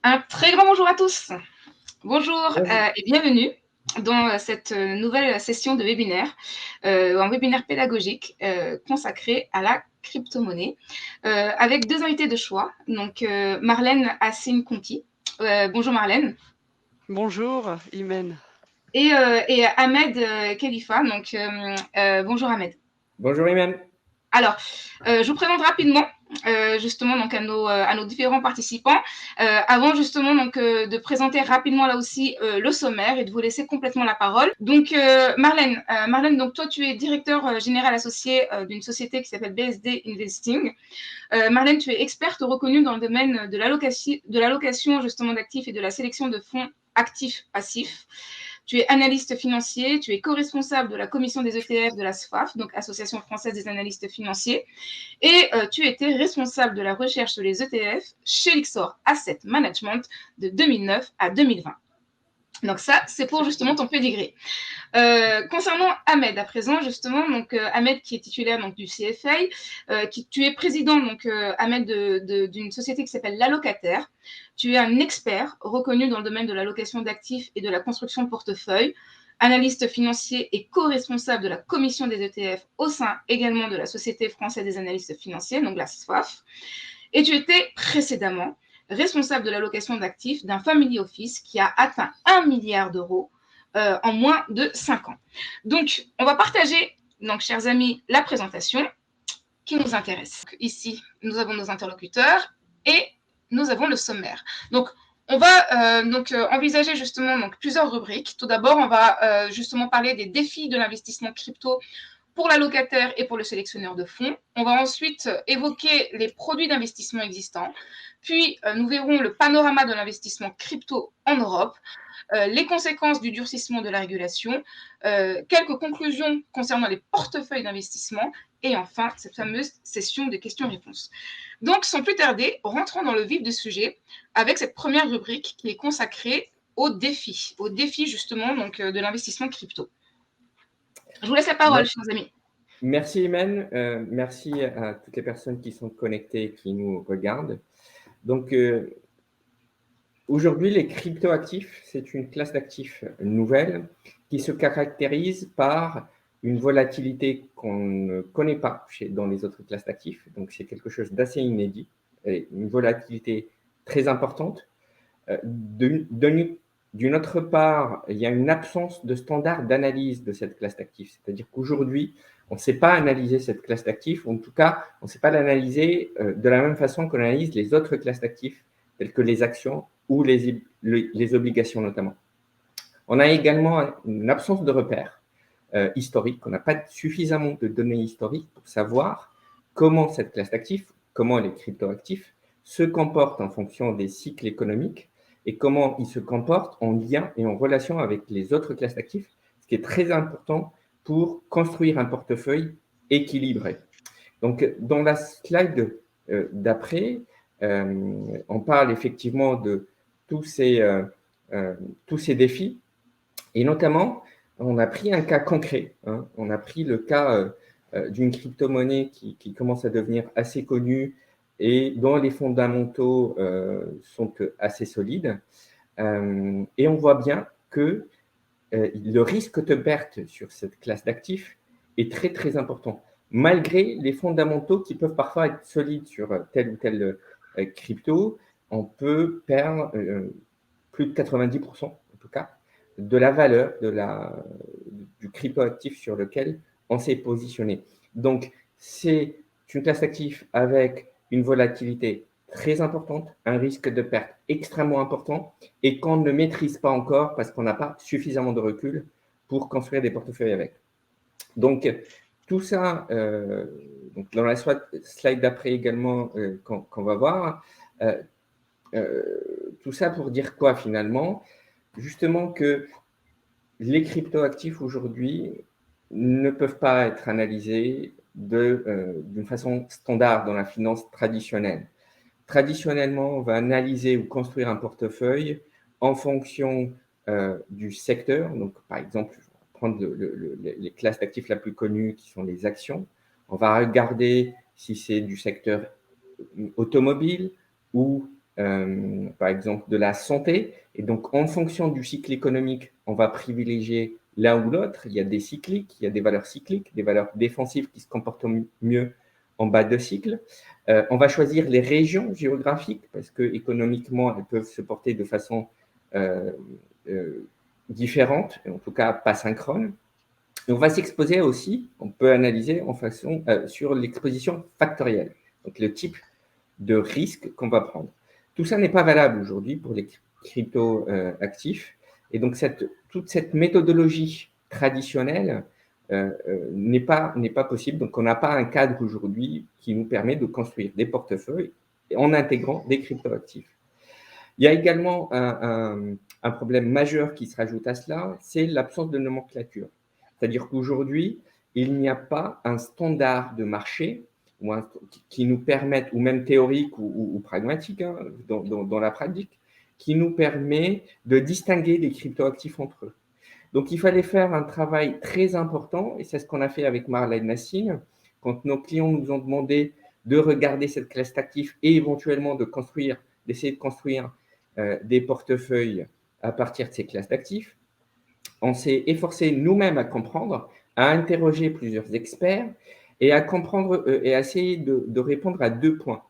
Un très grand bonjour à tous. Bonjour Bonjour. et bienvenue dans cette nouvelle session de webinaire, un webinaire pédagogique consacré à la crypto-monnaie, avec deux invités de choix. Donc, Marlène Assine-Conti. Bonjour Marlène. Bonjour, Imen. Et Ahmed Khalifa. Donc, bonjour Ahmed. Bonjour, Imen. Alors, je vous présente rapidement justement donc à nos différents participants. Avant justement donc de présenter rapidement là aussi le sommaire et de vous laisser complètement la parole. Donc Marlène, donc toi tu es directeur général associé d'une société qui s'appelle BSD Investing. Marlène, tu es experte reconnue dans le domaine de l'allocation justement d'actifs et de la sélection de fonds actifs passifs. Tu es analyste financier, tu es co-responsable de la commission des ETF de la SFAF, donc Association française des analystes financiers, et tu étais responsable de la recherche sur les ETF chez Lixor Asset Management de 2009 à 2020. Donc ça, c'est pour justement ton pédigré. Concernant Ahmed, à présent, justement, donc Ahmed qui est titulaire donc, du CFA, tu es président, donc Ahmed, d'une société qui s'appelle L'Allocataire. Tu es un expert reconnu dans le domaine de l'allocation d'actifs et de la construction de portefeuille, analyste financier et co-responsable de la commission des ETF au sein également de la Société française des analystes financiers, donc la SFAF. Et tu étais précédemment responsable de l'allocation d'actifs d'un family office qui a atteint 1 milliard d'euros en moins de 5 ans. Donc, on va partager, donc, chers amis, la présentation qui nous intéresse. Ici, nous avons nos interlocuteurs et nous avons le sommaire. Donc, on va envisager justement donc, plusieurs rubriques. Tout d'abord, on va justement parler des défis de l'investissement crypto pour l'allocataire et pour le sélectionneur de fonds. On va ensuite évoquer les produits d'investissement existants. Puis, nous verrons le panorama de l'investissement crypto en Europe, les conséquences du durcissement de la régulation, quelques conclusions concernant les portefeuilles d'investissement et enfin cette fameuse session de questions-réponses. Donc, sans plus tarder, rentrons dans le vif du sujet avec cette première rubrique qui est consacrée aux défis justement donc, de l'investissement crypto. Je vous laisse la parole, chers amis. Merci, Imen. Merci à toutes les personnes qui sont connectées et qui nous regardent. Donc, aujourd'hui, les cryptoactifs, c'est une classe d'actifs nouvelle qui se caractérise par une volatilité qu'on ne connaît pas dans les autres classes d'actifs. Donc, c'est quelque chose d'assez inédit, et une volatilité très importante. D'une autre part, il y a une absence de standard d'analyse de cette classe d'actifs. C'est-à-dire qu'aujourd'hui, on ne sait pas analyser cette classe d'actifs, ou en tout cas, on ne sait pas l'analyser de la même façon qu'on analyse les autres classes d'actifs, telles que les actions ou les obligations notamment. On a également une absence de repères historiques. On n'a pas suffisamment de données historiques pour savoir comment cette classe d'actifs, comment les cryptoactifs se comportent en fonction des cycles économiques et comment ils se comportent en lien et en relation avec les autres classes d'actifs, ce qui est très important pour construire un portefeuille équilibré. Donc, dans la slide d'après, on parle effectivement de tous ces défis et notamment, on a pris un cas concret. On a pris le cas d'une crypto-monnaie qui commence à devenir assez connue et dont les fondamentaux sont assez solides. Et on voit bien que le risque de perte sur cette classe d'actifs est très, très important. Malgré les fondamentaux qui peuvent parfois être solides sur telle ou telle crypto, on peut perdre plus de 90%, en tout cas, de la valeur du cryptoactif sur lequel on s'est positionné. Donc, c'est une classe d'actifs avec une volatilité très importante, un risque de perte extrêmement important et qu'on ne maîtrise pas encore parce qu'on n'a pas suffisamment de recul pour construire des portefeuilles avec. Donc, tout ça, donc dans la slide d'après également qu'on va voir, tout ça pour dire quoi finalement? Justement que les cryptoactifs aujourd'hui ne peuvent pas être analysés d'une façon standard dans la finance traditionnelle. Traditionnellement, on va analyser ou construire un portefeuille en fonction du secteur. Donc, par exemple, je vais prendre les classes d'actifs la plus connues qui sont les actions. On va regarder si c'est du secteur automobile ou par exemple de la santé. Et donc, en fonction du cycle économique, on va privilégier l'un ou l'autre. Il y a des cycliques, il y a des valeurs cycliques, des valeurs défensives qui se comportent mieux en bas de cycle. On va choisir les régions géographiques parce que économiquement, elles peuvent se porter de façon différente, en tout cas pas synchrone. Et on va s'exposer aussi, on peut analyser sur l'exposition factorielle, donc le type de risque qu'on va prendre. Tout ça n'est pas valable aujourd'hui pour les crypto-actifs. Et donc, toute cette méthodologie traditionnelle n'est pas possible. Donc, on n'a pas un cadre aujourd'hui qui nous permet de construire des portefeuilles en intégrant des crypto-actifs. Il y a également un problème majeur qui se rajoute à cela, c'est l'absence de nomenclature. C'est-à-dire qu'aujourd'hui, il n'y a pas un standard de marché qui nous permette, ou même théorique ou pragmatique, hein, dans la pratique, qui nous permet de distinguer les cryptoactifs entre eux. Donc, il fallait faire un travail très important, et c'est ce qu'on a fait avec Marlène Nassine, quand nos clients nous ont demandé de regarder cette classe d'actifs et éventuellement d'essayer de construire des portefeuilles à partir de ces classes d'actifs. On s'est efforcé nous-mêmes à comprendre, à interroger plusieurs experts et à comprendre et à essayer de répondre à 2 points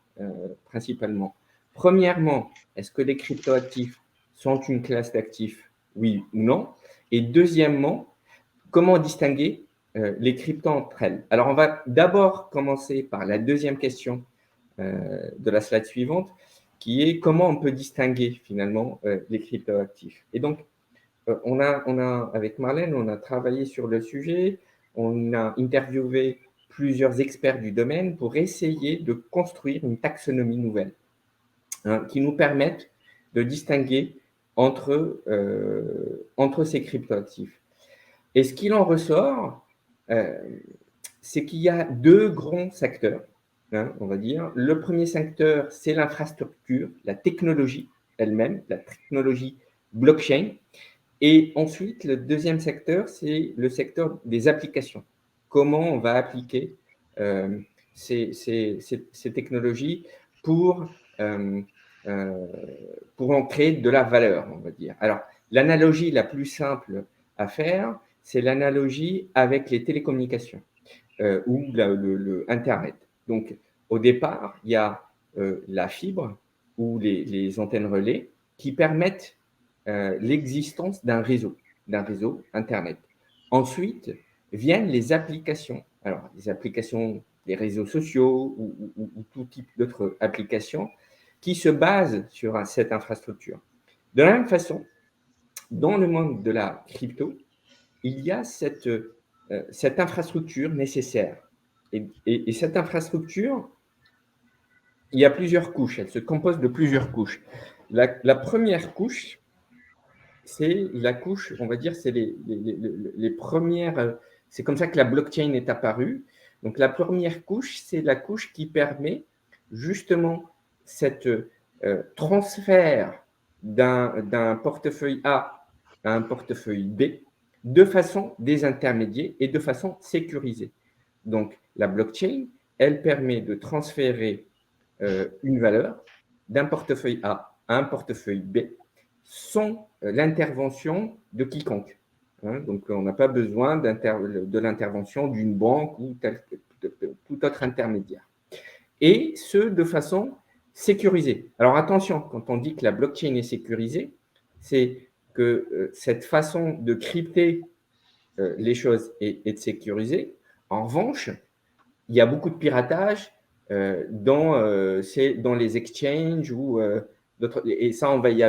principalement. Premièrement, est-ce que les cryptoactifs sont une classe d'actifs, oui ou non? Et deuxièmement, comment distinguer les cryptos entre elles? Alors, on va d'abord commencer par la deuxième question de la slide suivante, qui est comment on peut distinguer finalement les cryptoactifs. Et donc, avec Marlène, on a travaillé sur le sujet, on a interviewé plusieurs experts du domaine pour essayer de construire une taxonomie nouvelle hein, qui nous permette de distinguer entre ces cryptoactifs. Et ce qu'il en ressort, c'est qu'il y a 2 grands secteurs, hein, on va dire. Le premier secteur, c'est l'infrastructure, la technologie elle-même, la technologie blockchain. Et ensuite, le deuxième secteur, c'est le secteur des applications. Comment on va appliquer ces technologies pour en créer de la valeur, on va dire. Alors, l'analogie la plus simple à faire, c'est l'analogie avec les télécommunications ou le Internet. Donc, au départ, il y a la fibre ou les antennes relais qui permettent l'existence d'un réseau Internet. Ensuite, viennent les applications. Alors, les applications des réseaux sociaux ou tout type d'autres applications qui se basent sur cette infrastructure. De la même façon, dans le monde de la crypto, il y a cette infrastructure nécessaire. Et cette infrastructure, il y a plusieurs couches. Elle se compose de plusieurs couches. La première couche, c'est la couche, on va dire, c'est les premières. C'est comme ça que la blockchain est apparue. Donc, la première couche, c'est la couche qui permet justement cette transfert d'un portefeuille A à un portefeuille B de façon désintermédiée et de façon sécurisée. Donc, la blockchain, elle permet de transférer une valeur d'un portefeuille A à un portefeuille B sans l'intervention de quiconque. Hein, donc, on n'a pas besoin de l'intervention d'une banque ou tout autre intermédiaire. Et ce, de façon sécurisée. Alors, attention, quand on dit que la blockchain est sécurisée, c'est que cette façon de crypter les choses est sécurisée. En revanche, il y a beaucoup de piratage dans les exchanges ou d'autres. Et ça, on va y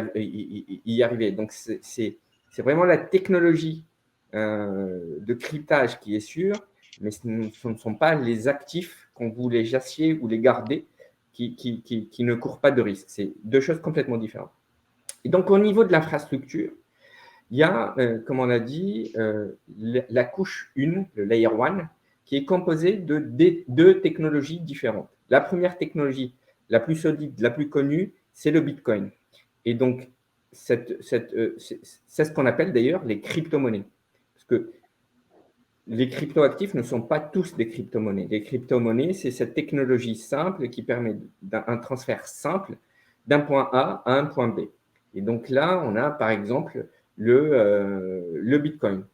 arriver. Donc, c'est vraiment la technologie de cryptage qui est sûre, mais ce ne sont pas les actifs qu'on vous les jassiez ou les garder qui ne courent pas de risque. C'est 2 choses complètement différentes. Et donc, au niveau de l'infrastructure, il y a, comme on a dit, la couche 1, le layer 1, qui est composée de 2 technologies différentes. La première technologie, la plus solide, la plus connue, c'est le Bitcoin. Et donc, c'est ce qu'on appelle d'ailleurs les crypto-monnaies. Parce que les cryptoactifs ne sont pas tous des crypto-monnaies. Les crypto-monnaies, c'est cette technologie simple qui permet un transfert simple d'un point A à un point B. Et donc là, on a par exemple le Bitcoin,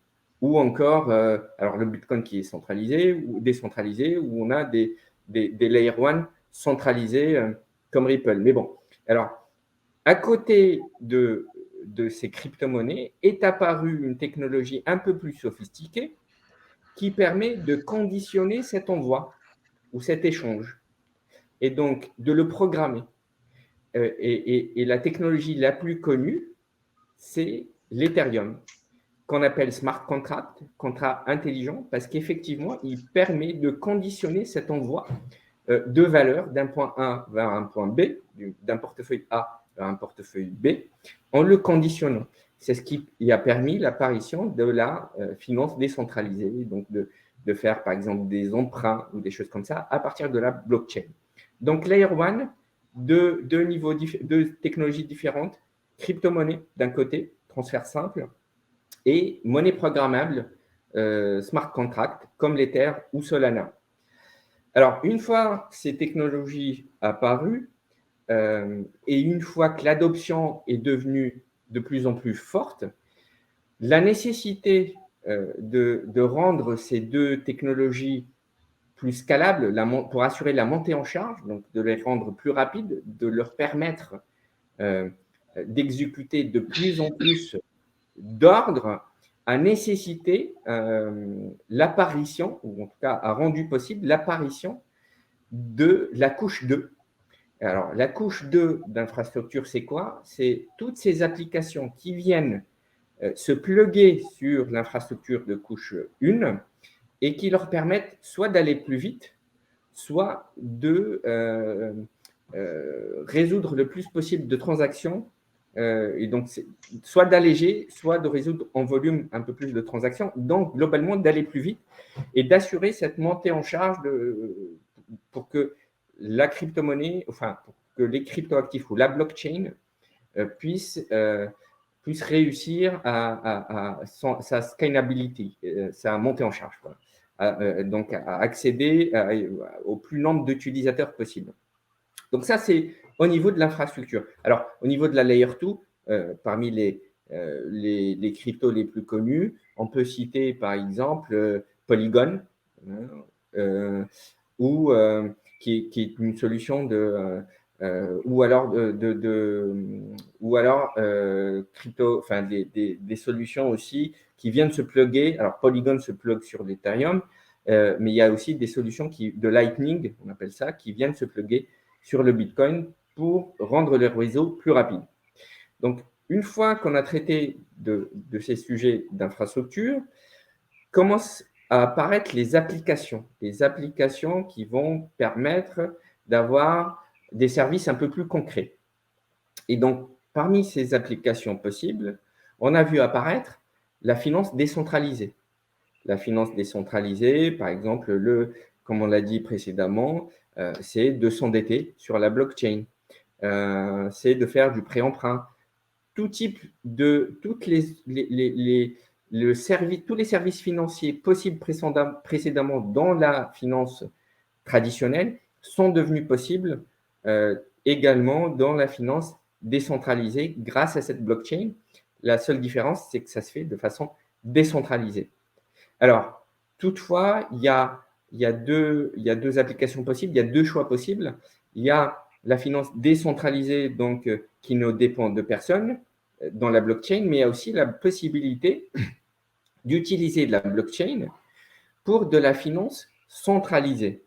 ou encore alors le Bitcoin qui est centralisé ou décentralisé, où on a des Layer 1 centralisés comme Ripple. Mais bon, alors, à côté de ces crypto-monnaies est apparue une technologie un peu plus sophistiquée qui permet de conditionner cet envoi ou cet échange, et donc de le programmer. Et la technologie la plus connue, c'est l'Ethereum, qu'on appelle smart contract, contrat intelligent, parce qu'effectivement, il permet de conditionner cet envoi de valeurs d'un point A vers un point B, d'un portefeuille A vers un portefeuille B, en le conditionnant. C'est ce qui a permis l'apparition de la finance décentralisée, donc de faire par exemple des emprunts ou des choses comme ça à partir de la blockchain. Donc Layer 1, deux technologies différentes, crypto-monnaie d'un côté, transfert simple, et monnaie programmable, smart contract, comme l'Ether ou Solana. Alors, une fois ces technologies apparues, et une fois que l'adoption est devenue de plus en plus forte, la nécessité de rendre ces deux technologies plus scalables pour assurer la montée en charge, donc de les rendre plus rapides, de leur permettre d'exécuter de plus en plus d'ordres, a nécessité l'apparition, ou en tout cas a rendu possible l'apparition de la couche 2. Alors, la couche 2 d'infrastructure, c'est quoi? C'est toutes ces applications qui viennent se plugger sur l'infrastructure de couche 1 et qui leur permettent soit d'aller plus vite, soit de résoudre le plus possible de transactions. Et donc, soit d'alléger, soit de résoudre en volume un peu plus de transactions. Donc, globalement, d'aller plus vite et d'assurer cette montée en charge pour que la crypto-monnaie, enfin, pour que les crypto-actifs ou la blockchain puissent réussir à sa scalability, sa montée en charge, donc à accéder au plus nombre d'utilisateurs possible. Donc ça, c'est au niveau de l'infrastructure. Alors, au niveau de la Layer 2, parmi les cryptos les plus connus, on peut citer par exemple Polygon, ou qui est une solution ou alors crypto, enfin des solutions aussi qui viennent se plugger. Alors Polygon se plug sur l'Ethereum, mais il y a aussi des solutions de Lightning, on appelle ça, qui viennent se plugger sur le Bitcoin pour rendre le réseau plus rapide. Donc, une fois qu'on a traité de ces sujets d'infrastructure, commencent à apparaître les applications qui vont permettre d'avoir des services un peu plus concrets. Et donc, parmi ces applications possibles, on a vu apparaître la finance décentralisée. La finance décentralisée, par exemple, comme on l'a dit précédemment, c'est de s'endetter sur la blockchain, c'est de faire du prêt-emprunt, tous les services financiers possibles précédemment dans la finance traditionnelle sont devenus possibles également dans la finance décentralisée grâce à cette blockchain. La seule différence, c'est que ça se fait de façon décentralisée. Alors, toutefois, il y a deux applications possibles, il y a deux choix possibles. Il y a la finance décentralisée, donc qui ne dépend de personne dans la blockchain, mais il y a aussi la possibilité d'utiliser la blockchain pour de la finance centralisée.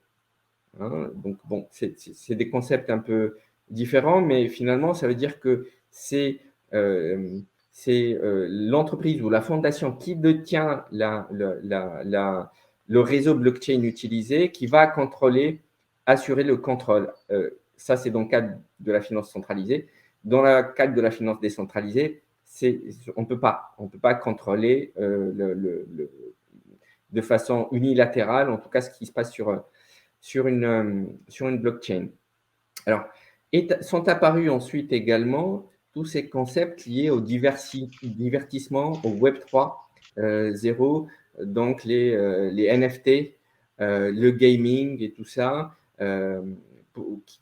Donc, bon, c'est des concepts un peu différents, mais finalement, ça veut dire que c'est l'entreprise ou la fondation qui détient le réseau blockchain utilisé qui va assurer le contrôle. Ça, c'est dans le cadre de la finance centralisée. Dans le cadre de la finance décentralisée, on ne peut pas contrôler de façon unilatérale, en tout cas, ce qui se passe sur une blockchain. Alors, sont apparus ensuite également tous ces concepts liés au divertissement, au Web 3.0, donc les NFT, le gaming et tout ça,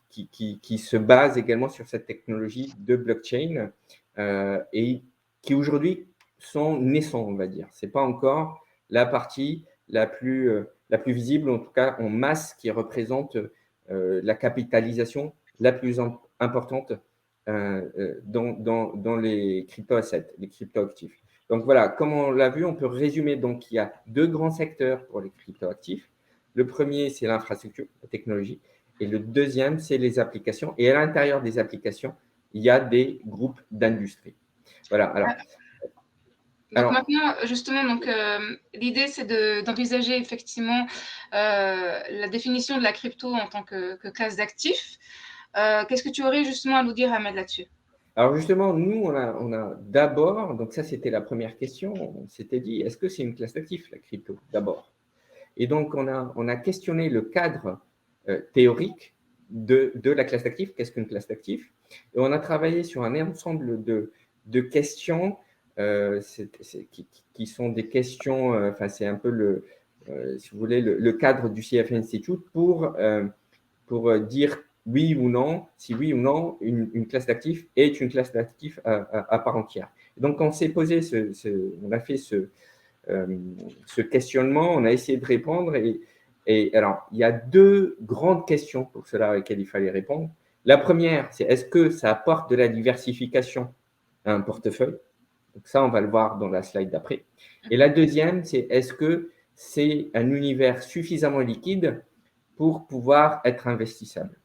qui se base également sur cette technologie de blockchain et qui aujourd'hui sont naissants, on va dire. Ce n'est pas encore la partie la plus visible, en tout cas en masse, qui représente la capitalisation la plus importante dans les crypto-assets, les crypto-actifs. Donc voilà, comme on l'a vu, on peut résumer. Donc, il y a deux grands secteurs pour les crypto-actifs. Le premier, c'est l'infrastructure, la technologie. Et le deuxième, c'est les applications. Et à l'intérieur des applications, il y a des groupes d'industrie. Voilà. Donc maintenant, justement, l'idée, c'est d'envisager effectivement la définition de la crypto en tant que classe d'actifs. Qu'est-ce que tu aurais justement à nous dire, Ahmed, là-dessus? Alors justement, nous, on a d'abord, donc ça c'était la première question, on s'était dit, est-ce que c'est une classe d'actifs, la crypto, d'abord? Et donc, on a questionné le cadre théorique de la classe d'actifs, qu'est-ce qu'une classe d'actifs? Et on a travaillé sur un ensemble de questions qui sont des questions, enfin c'est un peu si vous voulez, le cadre du CF Institute pour dire oui ou non, si oui ou non, une classe d'actifs est une classe d'actifs à part entière. Et donc, on s'est posé, on a fait ce questionnement, on a essayé de répondre. Et alors, il y a deux grandes questions pour cela auxquelles il fallait répondre. La première, c'est est-ce que ça apporte de la diversification à un portefeuille? Donc ça, on va le voir dans la slide d'après. Et la deuxième, c'est est-ce que c'est un univers suffisamment liquide pour pouvoir être investissable?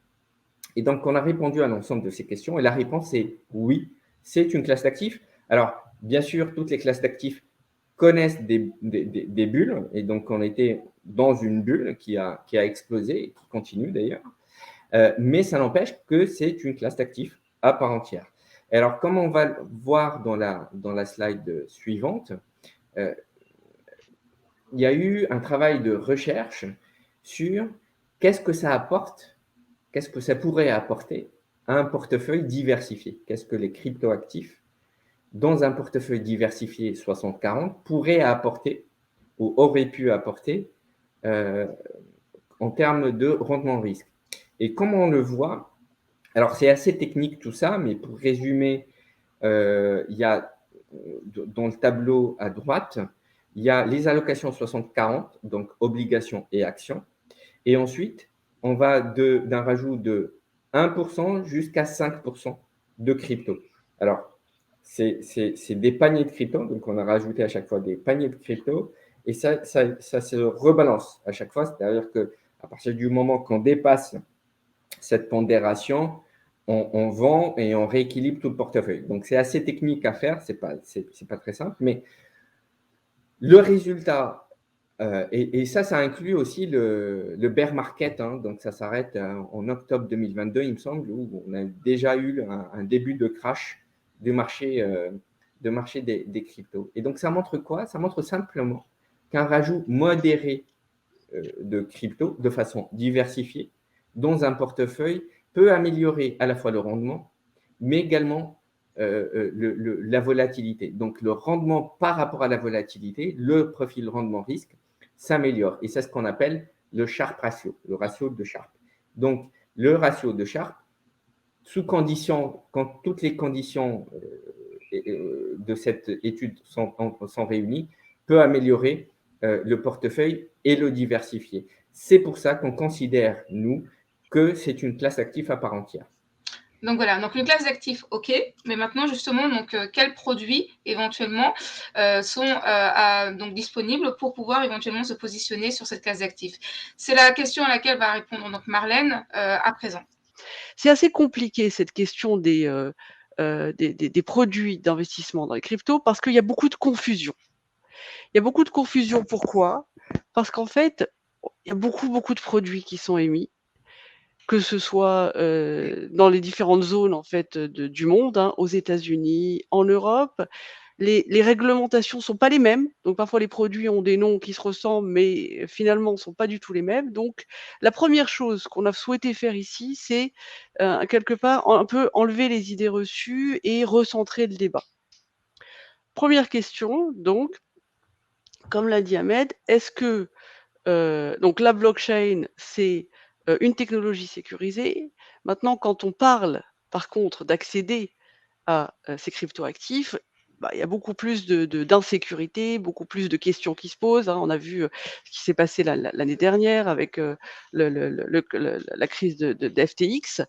Et donc, on a répondu à l'ensemble de ces questions. Et la réponse est oui, c'est une classe d'actifs. Alors, bien sûr, toutes les classes d'actifs connaissent des bulles. Et donc, on était dans une bulle qui a explosé et qui continue d'ailleurs. Mais ça n'empêche que c'est une classe d'actifs à part entière. Et alors, comme on va le voir dans la slide suivante, il y a eu un travail de recherche sur qu'est-ce que ça apporte, qu'est-ce que ça pourrait apporter à un portefeuille diversifié. Qu'est-ce que les cryptoactifs dans un portefeuille diversifié 60-40 pourrait apporter ou aurait pu apporter en termes de rendement risque. Et comme on le voit, alors c'est assez technique tout ça, mais pour résumer, il y a dans le tableau à droite, il y a les allocations 60-40, donc obligations et actions. Et ensuite, on va d'un rajout de 1% jusqu'à 5% de crypto. Alors, c'est des paniers de crypto, donc on a rajouté à chaque fois des paniers de crypto, et ça se rebalance à chaque fois, c'est-à-dire qu'à partir du moment qu'on dépasse cette pondération, on vend et on rééquilibre tout le portefeuille. Donc, c'est assez technique à faire, c'est pas très simple, mais le résultat, et ça inclut aussi le bear market, hein, donc ça s'arrête en octobre 2022, il me semble, où on a déjà eu un début de crash du marché des cryptos. Et donc, ça montre quoi? Ça montre simplement qu'un rajout modéré de crypto, de façon diversifiée, dans un portefeuille, peut améliorer à la fois le rendement, mais également la volatilité. Donc, le rendement par rapport à la volatilité, le profil rendement-risque s'améliore. Et c'est ce qu'on appelle le Sharpe ratio, le ratio de Sharpe. Donc, le ratio de Sharpe, sous condition, quand toutes les conditions de cette étude sont réunies, peut améliorer le portefeuille et le diversifier. C'est pour ça qu'on considère, nous, que c'est une classe active à part entière. Donc voilà, donc une classe d'actifs, ok, mais maintenant justement, quels produits éventuellement sont donc disponibles pour pouvoir éventuellement se positionner sur cette classe d'actifs? C'est la question à laquelle va répondre donc Marlène à présent. C'est assez compliqué cette question des produits d'investissement dans les cryptos parce qu'il y a beaucoup de confusion. Il y a beaucoup de confusion, pourquoi? Parce qu'en fait, il y a beaucoup de produits qui sont émis, que ce soit dans les différentes zones en fait du monde, hein, aux États-Unis, en Europe. Les réglementations sont pas les mêmes, donc parfois les produits ont des noms qui se ressemblent, mais finalement ne sont pas du tout les mêmes. Donc la première chose qu'on a souhaité faire ici, c'est quelque part un peu enlever les idées reçues et recentrer le débat. Première question, donc, comme l'a dit Ahmed, est-ce que donc la blockchain, c'est une technologie sécurisée. Maintenant, quand on parle, par contre, d'accéder à ces cryptoactifs, il y a beaucoup plus d'insécurité, beaucoup plus de questions qui se posent. On a vu ce qui s'est passé l'année dernière avec la crise de FTX.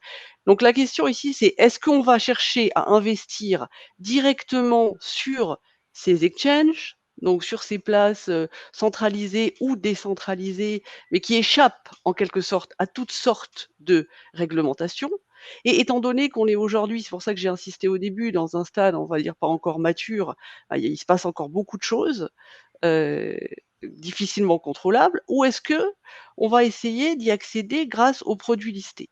Donc la question ici, c'est est-ce qu'on va chercher à investir directement sur ces exchanges, donc sur ces places centralisées ou décentralisées, mais qui échappent en quelque sorte à toutes sortes de réglementations. Et étant donné qu'on est aujourd'hui, c'est pour ça que j'ai insisté au début, dans un stade, on va dire pas encore mature, il se passe encore beaucoup de choses difficilement contrôlables, ou est-ce que on va essayer d'y accéder grâce aux produits listés?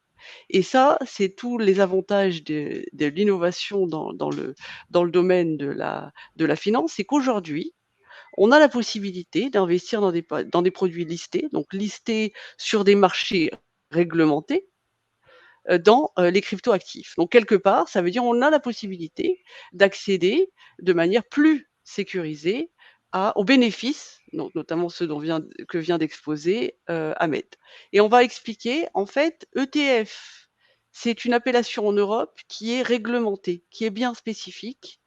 Et ça, c'est tous les avantages de l'innovation dans le domaine de la finance, c'est qu'aujourd'hui, on a la possibilité d'investir dans des produits listés, donc listés sur des marchés réglementés, dans les cryptoactifs. Donc quelque part, ça veut dire on a la possibilité d'accéder de manière plus sécurisée aux bénéfices, donc notamment ceux que vient d'exposer Ahmed. Et on va expliquer, en fait, ETF, c'est une appellation en Europe qui est réglementée, qui est bien spécifique.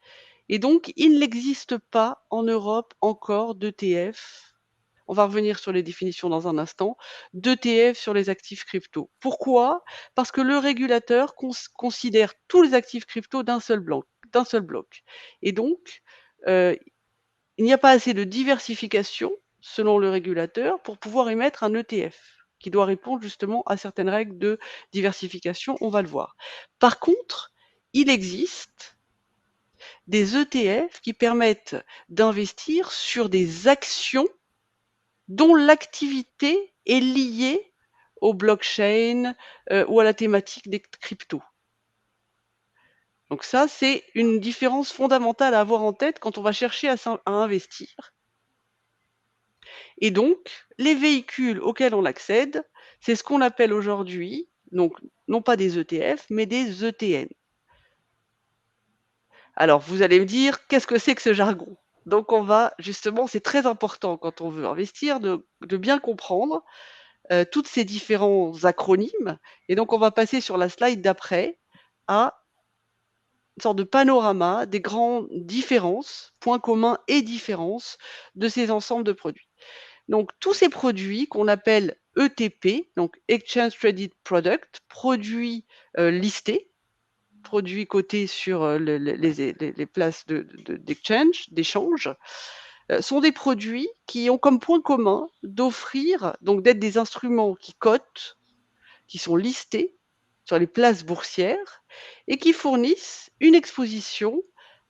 Et donc, il n'existe pas en Europe encore d'ETF, on va revenir sur les définitions dans un instant, d'ETF sur les actifs crypto. Pourquoi? Parce que le régulateur considère tous les actifs crypto d'un seul bloc. Et donc, il n'y a pas assez de diversification, selon le régulateur, pour pouvoir émettre un ETF qui doit répondre justement à certaines règles de diversification, on va le voir. Par contre, il existe des ETF qui permettent d'investir sur des actions dont l'activité est liée au blockchain ou à la thématique des cryptos. Donc ça, c'est une différence fondamentale à avoir en tête quand on va chercher à investir. Et donc, les véhicules auxquels on accède, c'est ce qu'on appelle aujourd'hui, donc non pas des ETF, mais des ETN. Alors, vous allez me dire, qu'est-ce que c'est que ce jargon? Donc, on va justement, c'est très important quand on veut investir de bien comprendre tous ces différents acronymes. Et donc, on va passer sur la slide d'après à une sorte de panorama des grandes différences, points communs et différences de ces ensembles de produits. Donc, tous ces produits qu'on appelle ETP, donc Exchange Traded Product, produits listés, produits cotés sur les places d'échange, sont des produits qui ont comme point commun d'offrir, donc d'être des instruments qui cotent, qui sont listés sur les places boursières et qui fournissent une exposition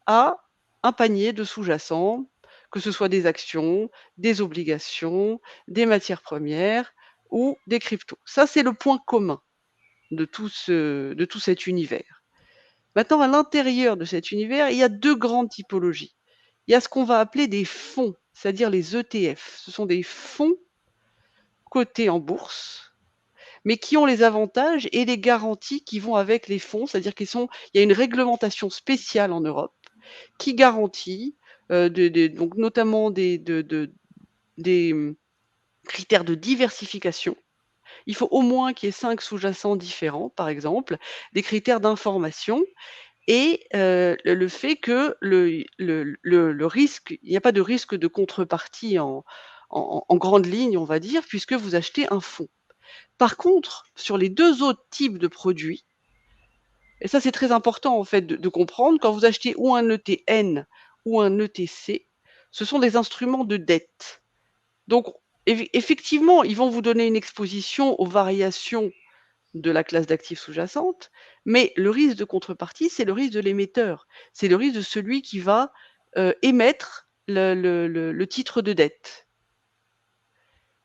à un panier de sous-jacents, que ce soit des actions, des obligations, des matières premières ou des cryptos. Ça, c'est le point commun de tout cet univers. Maintenant, à l'intérieur de cet univers, il y a deux grandes typologies. Il y a ce qu'on va appeler des fonds, c'est-à-dire les ETF. Ce sont des fonds cotés en bourse, mais qui ont les avantages et les garanties qui vont avec les fonds, c'est-à-dire il y a une réglementation spéciale en Europe qui garantit donc notamment des critères de diversification. Il faut au moins qu'il y ait 5 sous-jacents différents, par exemple, des critères d'information et le fait que le risque, il n'y a pas de risque de contrepartie en grande ligne, on va dire, puisque vous achetez un fonds. Par contre, sur les deux autres types de produits, et ça c'est très important en fait de comprendre, quand vous achetez ou un ETN ou un ETC, ce sont des instruments de dette. Donc effectivement, ils vont vous donner une exposition aux variations de la classe d'actifs sous-jacente, mais le risque de contrepartie, c'est le risque de l'émetteur. C'est le risque de celui qui va émettre le titre de dette.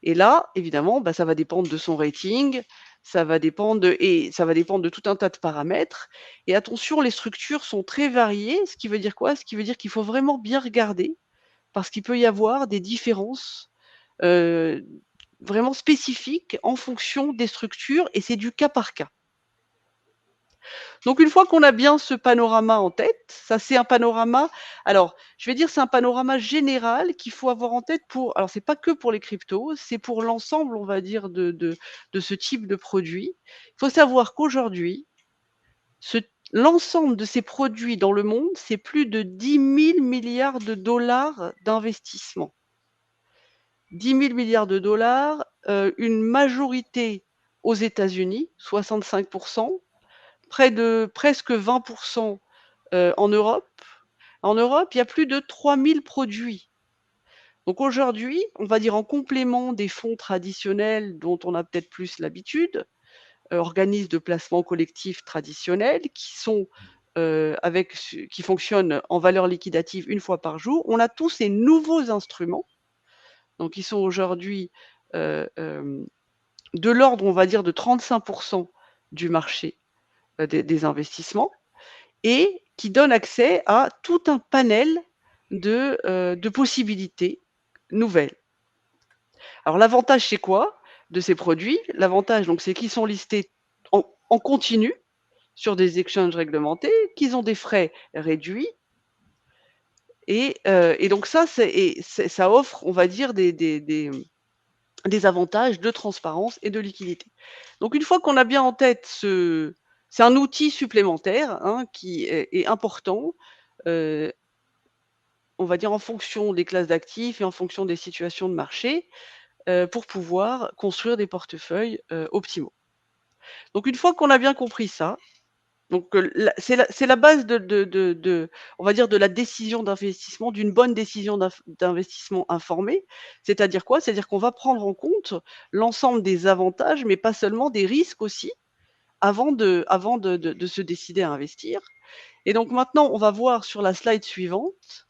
Et là, évidemment, ça va dépendre de son rating, ça va dépendre de tout un tas de paramètres. Et attention, les structures sont très variées. Ce qui veut dire quoi? Ce qui veut dire qu'il faut vraiment bien regarder, parce qu'il peut y avoir des différences vraiment spécifiques en fonction des structures, et c'est du cas par cas. Donc une fois qu'on a bien ce panorama en tête, ça c'est un panorama, alors je vais dire c'est un panorama général qu'il faut avoir en tête pour, alors c'est pas que pour les cryptos, c'est pour l'ensemble, on va dire, de ce type de produit. Il faut savoir qu'aujourd'hui, ce l'ensemble de ces produits dans le monde, c'est plus de 10 000 milliards de dollars d'investissement. 10 000 milliards de dollars, une majorité aux États-Unis, 65 près de presque 20 en Europe. En Europe, il y a plus de 3 000 produits. Donc aujourd'hui, on va dire en complément des fonds traditionnels dont on a peut-être plus l'habitude, organismes de placement collectif traditionnels qui fonctionnent en valeur liquidative une fois par jour, on a tous ces nouveaux instruments, donc ils sont aujourd'hui de l'ordre, on va dire, de 35 du marché des investissements, et qui donne accès à tout un panel de possibilités nouvelles. Alors l'avantage, c'est quoi de ces produits? L'avantage, donc, c'est qu'ils sont listés en continu sur des exchanges réglementés, qu'ils ont des frais réduits, et donc ça offre, on va dire, des avantages de transparence et de liquidité. Donc une fois qu'on a bien en tête c'est un outil supplémentaire, hein, qui est important, on va dire en fonction des classes d'actifs et en fonction des situations de marché, pour pouvoir construire des portefeuilles optimaux. Donc une fois qu'on a bien compris ça, donc c'est la base on va dire, de la décision d'investissement, d'une bonne décision d'investissement informée. C'est-à-dire quoi? C'est-à-dire qu'on va prendre en compte l'ensemble des avantages, mais pas seulement, des risques aussi, avant de se décider à investir. Et donc maintenant, on va voir sur la slide suivante,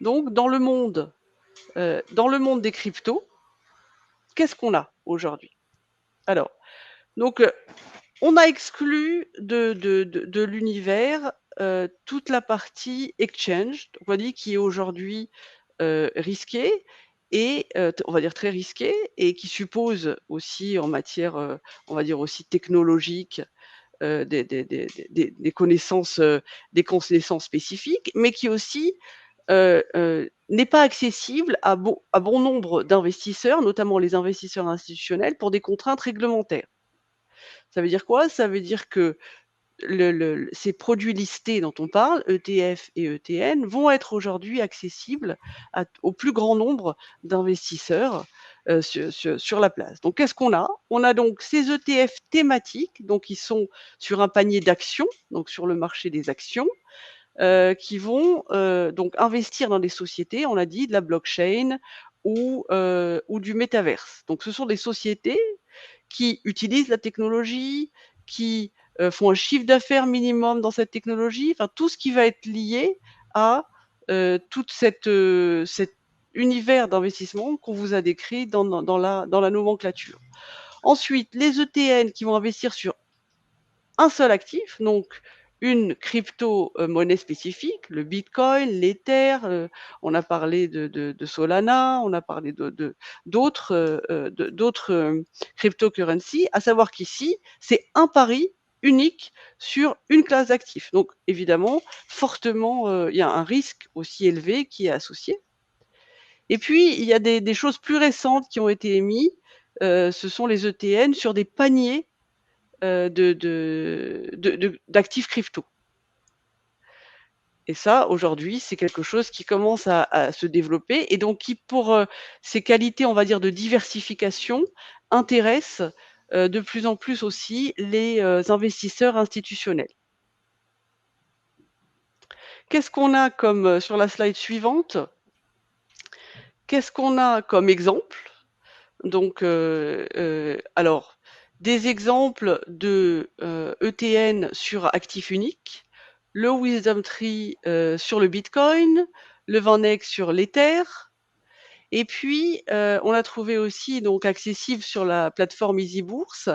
donc dans le monde des cryptos, qu'est-ce qu'on a aujourd'hui? Alors, donc, on a exclu de l'univers toute la partie exchange, on va dire, qui est aujourd'hui risquée, et on va dire très risquée, et qui suppose aussi, en matière, on va dire aussi technologique, des connaissances, spécifiques, mais qui aussi n'est pas accessible à bon nombre d'investisseurs, notamment les investisseurs institutionnels, pour des contraintes réglementaires. Ça veut dire quoi? Ça veut dire que ces produits listés dont on parle, ETF et ETN, vont être aujourd'hui accessibles au plus grand nombre d'investisseurs sur la place. Donc qu'est-ce qu'on a? On a donc ces ETF thématiques, donc qui sont sur un panier d'actions, donc sur le marché des actions, qui vont donc investir dans des sociétés, on l'a dit, de la blockchain ou du métaverse. Donc ce sont des sociétés qui utilisent la technologie, qui font un chiffre d'affaires minimum dans cette technologie, enfin tout ce qui va être lié à toute cet univers d'investissement qu'on vous a décrit dans la nomenclature. Ensuite, les ETN qui vont investir sur un seul actif, donc une crypto-monnaie spécifique, le Bitcoin, l'Ether, on a parlé de Solana, on a parlé d'autres cryptocurrencies, à savoir qu'ici, c'est un pari unique sur une classe d'actifs. Donc évidemment, fortement, il y a un risque aussi élevé qui est associé. Et puis, il y a des choses plus récentes qui ont été émises, ce sont les ETN sur des paniers d'actifs crypto. Et ça, aujourd'hui, c'est quelque chose qui commence à se développer, et donc qui, pour ses qualités, on va dire, de diversification, intéresse de plus en plus aussi les investisseurs institutionnels. Qu'est-ce qu'on a comme, sur la slide suivante? Qu'est-ce qu'on a comme exemple? Donc, alors, des exemples de ETN sur actif unique, le WisdomTree sur le Bitcoin, le VanEck sur l'Ether, et puis on a trouvé aussi, donc accessible sur la plateforme EasyBourse,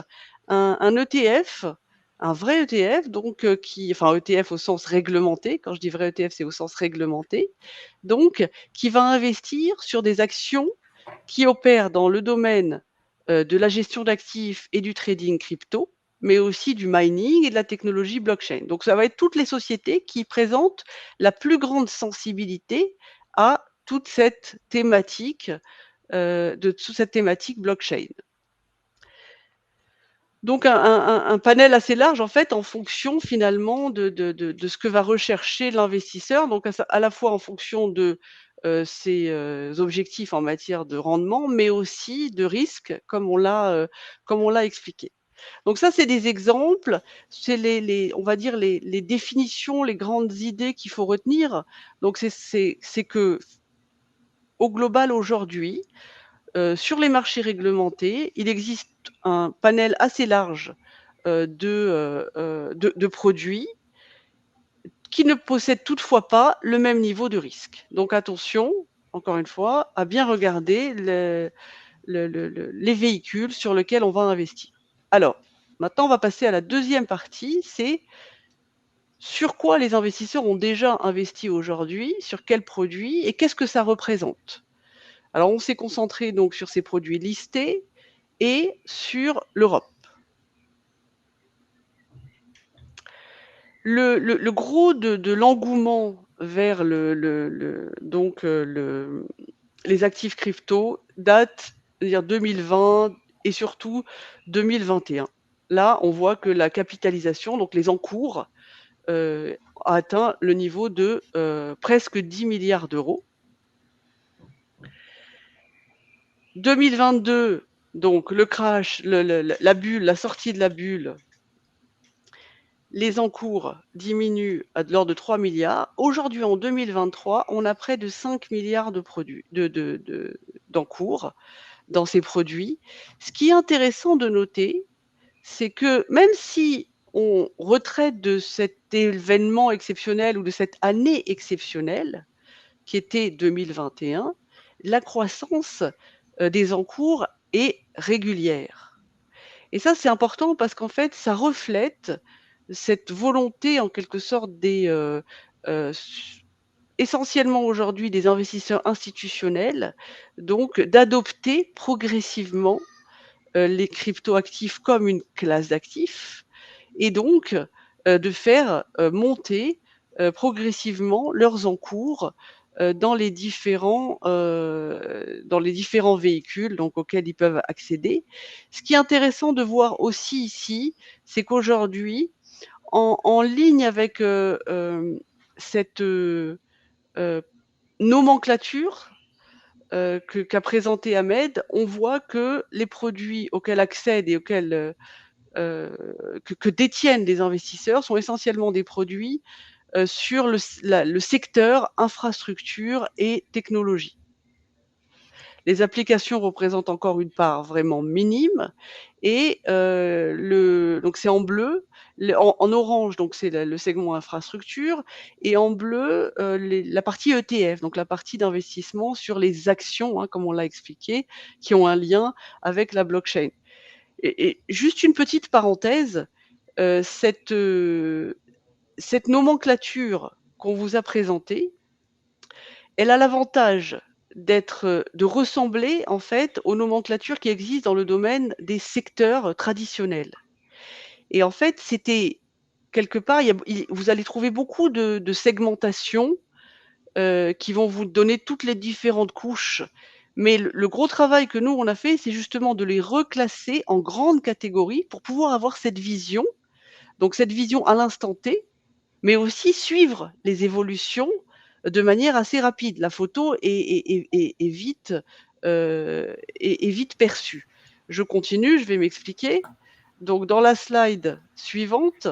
un ETF, un vrai ETF, donc enfin ETF au sens réglementé. Quand je dis vrai ETF, c'est au sens réglementé, donc qui va investir sur des actions qui opèrent dans le domaine de la gestion d'actifs et du trading crypto, mais aussi du mining et de la technologie blockchain. Donc ça va être toutes les sociétés qui présentent la plus grande sensibilité à toute cette thématique, toute cette thématique blockchain. Donc un panel assez large en fait en fonction finalement de ce que va rechercher l'investisseur, donc à la fois en fonction de, ses, objectifs en matière de rendement, mais aussi de risque comme on l'a expliqué. Donc ça, c'est des exemples, c'est les on va dire les définitions, les grandes idées qu'il faut retenir. Donc c'est que au global aujourd'hui, sur les marchés réglementés, il existe un panel assez large, de produits qui ne possèdent toutefois pas le même niveau de risque. Donc attention, encore une fois, à bien regarder les véhicules sur lesquels on va investir. Alors, maintenant on va passer à la deuxième partie, c'est sur quoi les investisseurs ont déjà investi aujourd'hui, sur quels produits et qu'est-ce que ça représente? Alors on s'est concentré donc sur ces produits listés et sur l'Europe. Le gros de l'engouement vers les actifs crypto date, c'est-à-dire 2020 et surtout 2021. Là, on voit que la capitalisation, donc les encours, a atteint le niveau de presque 10 milliards d'euros. 2022, donc le crash, la bulle, la sortie de la bulle, les encours diminuent à de l'ordre de 3 milliards. Aujourd'hui, en 2023, on a près de 5 milliards de produits, d'encours dans ces produits. Ce qui est intéressant de noter, c'est que même si on retraite de cet événement exceptionnel ou de cette année exceptionnelle qui était 2021, la croissance des encours est régulière. Et ça, c'est important parce qu'en fait, ça reflète cette volonté en quelque sorte essentiellement aujourd'hui des investisseurs institutionnels, donc d'adopter progressivement les cryptoactifs comme une classe d'actifs et donc de faire monter progressivement leurs encours dans les différents véhicules donc auxquels ils peuvent accéder. Ce qui est intéressant de voir aussi ici, c'est qu'aujourd'hui, en ligne avec cette nomenclature qu'a présenté Ahmed, on voit que les produits auxquels accèdent et auxquels que détiennent les investisseurs sont essentiellement des produits sur le secteur infrastructure et technologie. Les applications représentent encore une part vraiment minime et donc c'est en bleu, en orange, donc c'est le segment infrastructure et en bleu, la partie ETF, donc la partie d'investissement sur les actions, hein, comme on l'a expliqué, qui ont un lien avec la blockchain. Et juste une petite parenthèse, cette nomenclature qu'on vous a présentée, elle a l'avantage de ressembler en fait aux nomenclatures qui existent dans le domaine des secteurs traditionnels. Et en fait, c'était quelque part, vous allez trouver beaucoup de segmentation qui vont vous donner toutes les différentes couches. Mais le gros travail que nous, on a fait, c'est justement de les reclasser en grandes catégories pour pouvoir avoir cette vision, donc cette vision à l'instant T, mais aussi suivre les évolutions de manière assez rapide. La photo est vite, est vite perçue. Je continue, je vais m'expliquer. Donc dans la slide suivante,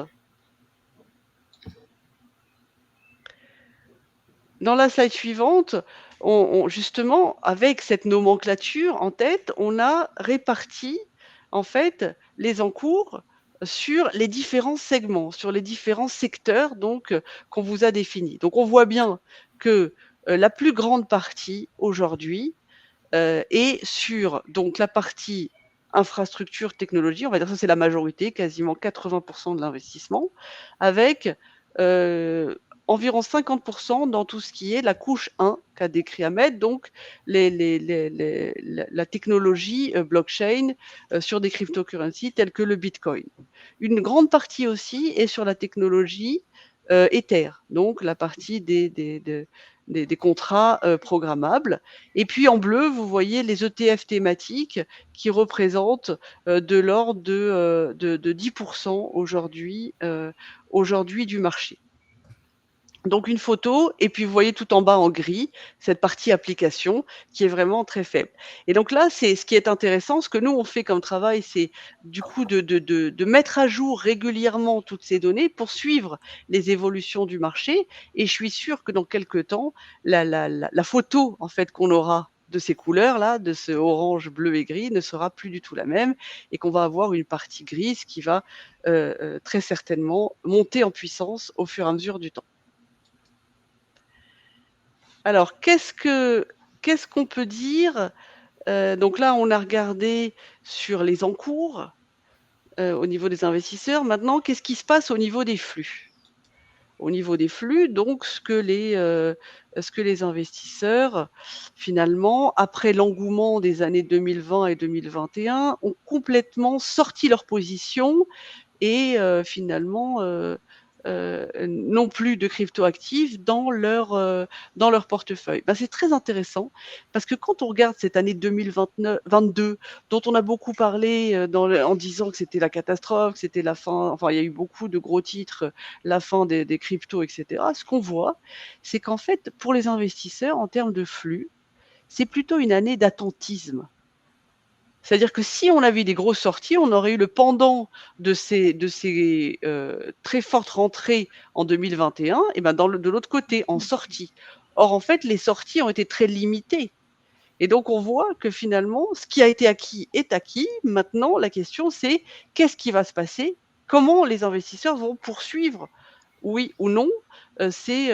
justement, avec cette nomenclature en tête, on a réparti en fait les encours sur les différents segments, sur les différents secteurs donc qu'on vous a définis. Donc on voit bien que la plus grande partie aujourd'hui est sur donc la partie infrastructure, technologie, on va dire ça c'est la majorité, quasiment 80% de l'investissement, avec environ 50% dans tout ce qui est la couche 1 qu'a décrit Ahmed, donc la technologie blockchain sur des cryptocurrencies telles que le Bitcoin. Une grande partie aussi est sur la technologie Ether, donc la partie des contrats programmables. Et puis en bleu, vous voyez les ETF thématiques qui représentent de l'ordre de 10% aujourd'hui du marché. Donc une photo, et puis vous voyez tout en bas en gris, cette partie application qui est vraiment très faible. Et donc là, c'est ce qui est intéressant, ce que nous on fait comme travail, c'est du coup de mettre à jour régulièrement toutes ces données pour suivre les évolutions du marché. Et je suis sûre que dans quelques temps, la photo en fait qu'on aura de ces couleurs-là, de ce orange, bleu et gris, ne sera plus du tout la même, et qu'on va avoir une partie grise qui va très certainement monter en puissance au fur et à mesure du temps. Alors, qu'est-ce qu'on peut dire? Donc là, on a regardé sur les encours au niveau des investisseurs. Maintenant, qu'est-ce qui se passe au niveau des flux? Au niveau des flux, donc ce que les investisseurs, finalement, après l'engouement des années 2020 et 2021, ont complètement sorti leur position et finalement n'ont plus de cryptoactifs dans leur portefeuille. Ben, c'est très intéressant parce que quand on regarde cette année 2022, dont on a beaucoup parlé en disant que c'était la catastrophe, que c'était la fin, enfin il y a eu beaucoup de gros titres, la fin des cryptos, etc. Ce qu'on voit, c'est qu'en fait, pour les investisseurs, en termes de flux, c'est plutôt une année d'attentisme. C'est-à-dire que si on avait des grosses sorties, on aurait eu le pendant de ces très fortes rentrées en 2021, et ben de l'autre côté, en sortie. Or, en fait, les sorties ont été très limitées. Et donc, on voit que finalement, ce qui a été acquis est acquis. Maintenant, la question, c'est qu'est-ce qui va se passer? Comment les investisseurs vont poursuivre, oui ou non, ces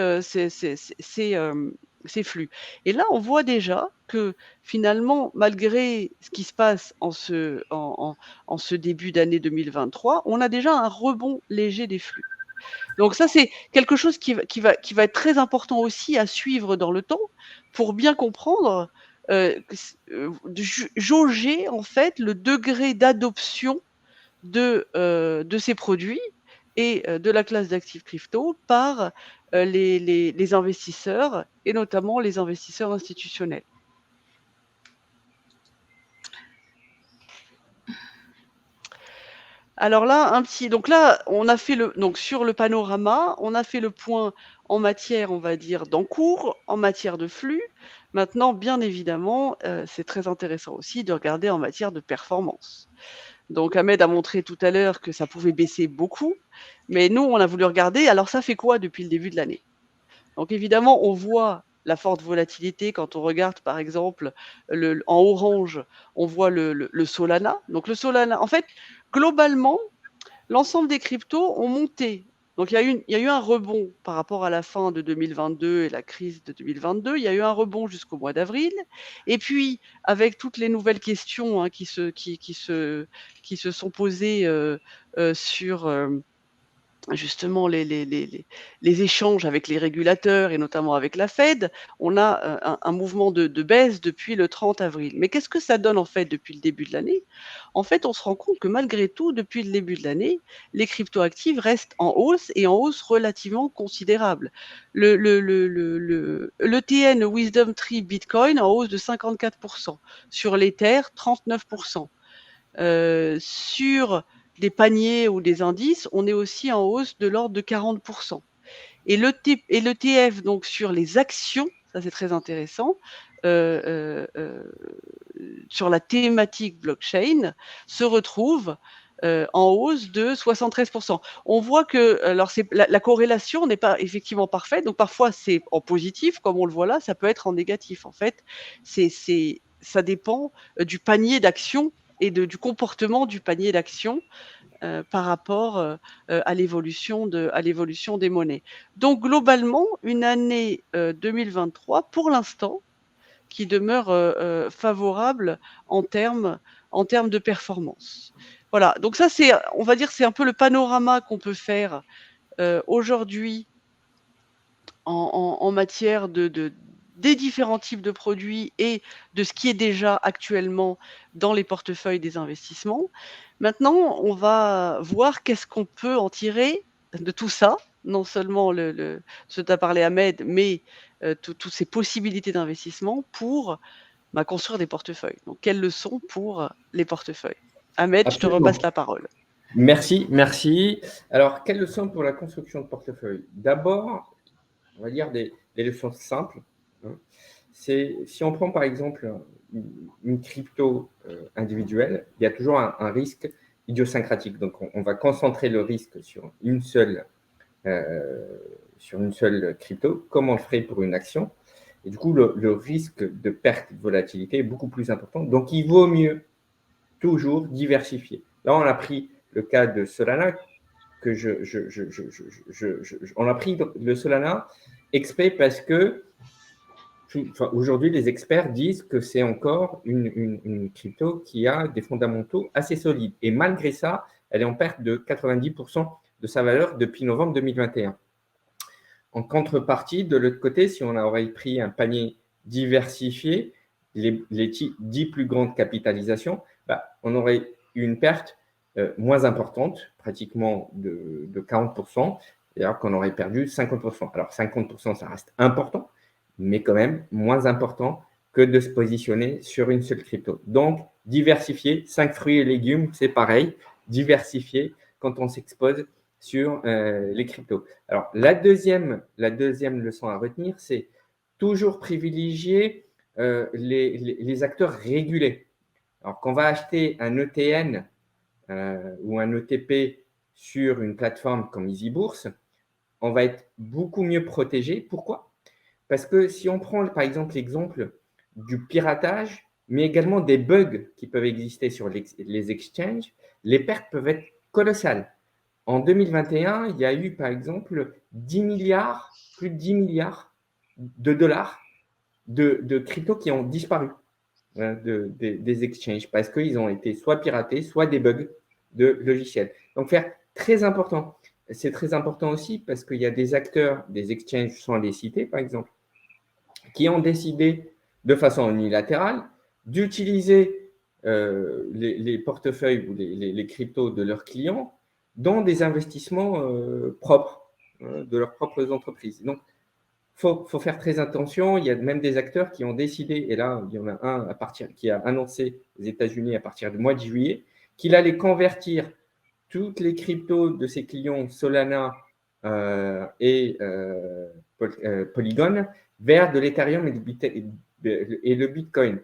flux. Et là, on voit déjà que finalement, malgré ce qui se passe en ce début d'année 2023, on a déjà un rebond léger des flux. Donc ça, c'est quelque chose qui va être très important aussi à suivre dans le temps pour bien comprendre, jauger en fait le degré d'adoption de ces produits et de la classe d'actifs crypto par les investisseurs et notamment les investisseurs institutionnels. Alors là, donc là, on a fait donc sur le panorama, on a fait le point en matière, on va dire, d'encours, en matière de flux. Maintenant, bien évidemment, c'est très intéressant aussi de regarder en matière de performance. Donc Ahmed a montré tout à l'heure que ça pouvait baisser beaucoup, mais nous, on a voulu regarder, alors ça fait quoi depuis le début de l'année? Donc évidemment, on voit la forte volatilité quand on regarde, par exemple, en orange, on voit le Solana. Donc le Solana, en fait, globalement, l'ensemble des cryptos ont monté. Donc il y a eu un rebond par rapport à la fin de 2022 et la crise de 2022. Il y a eu un rebond jusqu'au mois d'avril. Et puis, avec toutes les nouvelles questions qui se sont posées sur justement les échanges avec les régulateurs et notamment avec la Fed, on a un mouvement de baisse depuis le 30 avril. Mais qu'est-ce que ça donne en fait depuis le début de l'année? En fait, on se rend compte que malgré tout, depuis le début de l'année, les cryptoactifs restent en hausse et en hausse relativement considérable. L'ETN Wisdom Tree Bitcoin en hausse de 54%, sur l'Ether 39%. Sur des paniers ou des indices, on est aussi en hausse de l'ordre de 40%. Et l'ETF, donc sur les actions, ça c'est très intéressant, sur la thématique blockchain, se retrouve en hausse de 73%. On voit que alors la corrélation n'est pas effectivement parfaite, donc parfois c'est en positif, comme on le voit là, ça peut être en négatif. En fait, ça dépend du panier d'actions et du comportement du panier d'actions par rapport à l'évolution des monnaies. Donc globalement, une année 2023, pour l'instant, qui demeure favorable en termes de performance. Voilà, donc ça on va dire, c'est un peu le panorama qu'on peut faire aujourd'hui en matière des différents types de produits et de ce qui est déjà actuellement dans les portefeuilles des investissements. Maintenant, on va voir qu'est-ce qu'on peut en tirer de tout ça, non seulement ce dont a parlé Ahmed, mais toutes ces possibilités d'investissement pour construire des portefeuilles. Donc, quelles leçons pour les portefeuilles? Ahmed, je te repasse Absolument. la parole. Merci, merci. Alors, quelles leçons pour la construction de portefeuille? D'abord, on va dire des leçons simples. Hein. C'est, si on prend par exemple une crypto individuelle, il y a toujours un risque idiosyncratique. Donc, on va concentrer le risque sur une seule crypto, comme on le ferait pour une action. Et du coup, le risque de perte de volatilité est beaucoup plus important. Donc, il vaut mieux toujours diversifier. Là, on a pris le cas de Solana, que on a pris le Solana exprès parce que aujourd'hui, les experts disent que c'est encore une crypto qui a des fondamentaux assez solides. Et malgré ça, elle est en perte de 90% de sa valeur depuis novembre 2021. En contrepartie, de l'autre côté, si on aurait pris un panier diversifié, les 10 plus grandes capitalisations, on aurait eu une perte moins importante, pratiquement de 40%, alors qu'on aurait perdu 50%. Alors 50%, ça reste important, mais quand même moins important que de se positionner sur une seule crypto. Donc, diversifier, 5 fruits et légumes, c'est pareil, diversifier quand on s'expose sur les cryptos. Alors, la deuxième leçon à retenir, c'est toujours privilégier les acteurs régulés. Alors, quand on va acheter un ETN ou un ETP sur une plateforme comme EasyBourse, on va être beaucoup mieux protégé. Pourquoi? Parce que si on prend par exemple l'exemple du piratage, mais également des bugs qui peuvent exister sur les exchanges, les pertes peuvent être colossales. En 2021, il y a eu par exemple 10 milliards, plus de 10 milliards de dollars de cryptos qui ont disparu des exchanges parce qu'ils ont été soit piratés, soit des bugs de logiciels. Donc, faire très important. C'est très important aussi parce qu'il y a des acteurs, des exchanges sans les citer par exemple, qui ont décidé de façon unilatérale d'utiliser les portefeuilles ou les cryptos de leurs clients dans des investissements propres de leurs propres entreprises. Donc, faut faire très attention. Il y a même des acteurs qui ont décidé, et là, il y en a un qui a annoncé aux États-Unis à partir du mois de juillet, qu'il allait convertir toutes les cryptos de ses clients Solana et Polygon vers de l'Ethereum et le Bitcoin,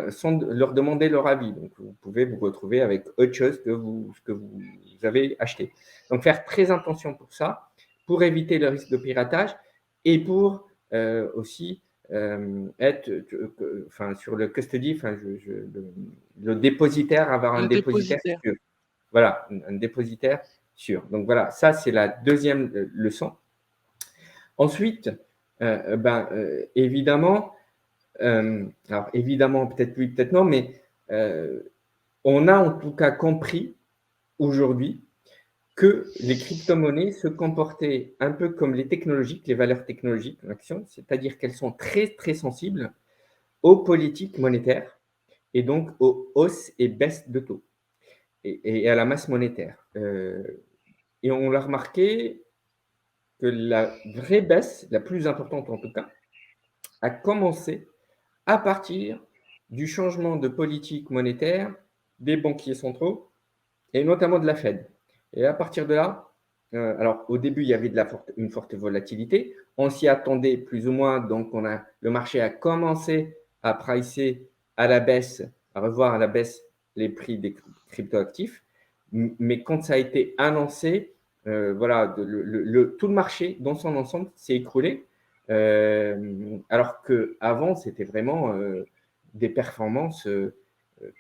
sans leur demander leur avis. Donc, vous pouvez vous retrouver avec autre chose que ce que vous avez acheté. Donc, faire très attention pour ça, pour éviter le risque de piratage et pour aussi être sur le custody, le dépositaire, avoir un dépositaire sûr. Voilà, un dépositaire sûr. Donc voilà, ça c'est la deuxième leçon. Ensuite, évidemment, alors évidemment, peut-être oui, peut-être non, mais on a en tout cas compris aujourd'hui que les crypto-monnaies se comportaient un peu comme les technologiques, les valeurs technologiques en action, c'est-à-dire qu'elles sont très, très sensibles aux politiques monétaires et donc aux hausses et baisses de taux et à la masse monétaire. Et on l'a remarqué que la vraie baisse, la plus importante en tout cas, a commencé à partir du changement de politique monétaire des banquiers centraux et notamment de la Fed. Et à partir de là, alors au début, il y avait une forte volatilité. On s'y attendait plus ou moins, donc le marché a commencé à pricer à la baisse, à revoir à la baisse les prix des cryptoactifs. Mais quand ça a été annoncé, voilà, tout le marché dans son ensemble s'est écroulé. Alors qu'avant, c'était vraiment des performances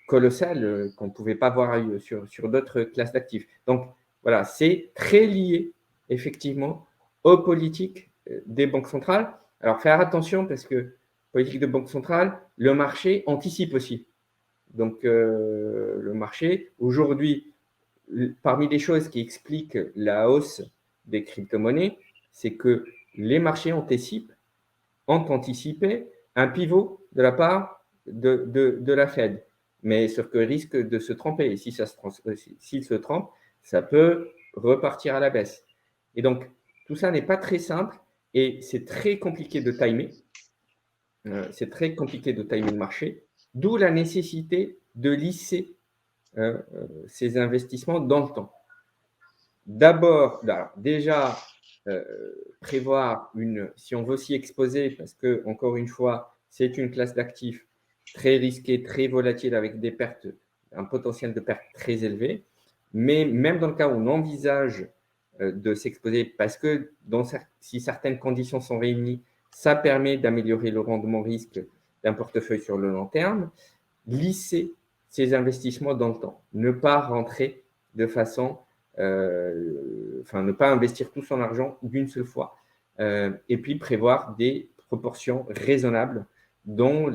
colossales qu'on ne pouvait pas voir sur d'autres classes d'actifs. Donc, voilà, c'est très lié, effectivement, aux politiques des banques centrales. Alors, faire attention parce que politique de banque centrale, le marché anticipe aussi. Donc, le marché, aujourd'hui, parmi les choses qui expliquent la hausse des crypto-monnaies, c'est que les marchés ont anticipé un pivot de la part de la Fed, mais sauf que risque de se tromper. Et s'il se trompe, ça peut repartir à la baisse. Et donc, tout ça n'est pas très simple et c'est très compliqué de timer. C'est très compliqué de timer le marché, d'où la nécessité de lisser ces investissements dans le temps. D'abord, déjà, prévoir si on veut s'y exposer, parce que, encore une fois, c'est une classe d'actifs très risquée, très volatile, avec un potentiel de perte très élevé. Mais même dans le cas où on envisage de s'exposer, parce que si certaines conditions sont réunies, ça permet d'améliorer le rendement risque d'un portefeuille sur le long terme, lisser ces investissements dans le temps, ne pas rentrer de façon ne pas investir tout son argent d'une seule fois, et puis prévoir des proportions raisonnables dans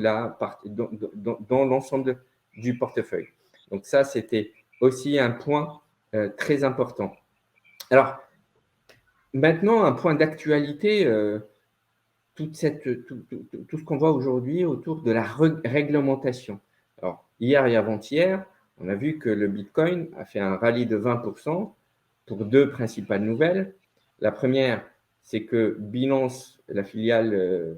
l'ensemble du portefeuille. Donc ça, c'était aussi un point très important. Alors, maintenant, un point d'actualité, tout ce qu'on voit aujourd'hui autour de la réglementation. Alors, hier et avant-hier, on a vu que le Bitcoin a fait un rallye de 20% pour deux principales nouvelles. La première, c'est que Binance, la filiale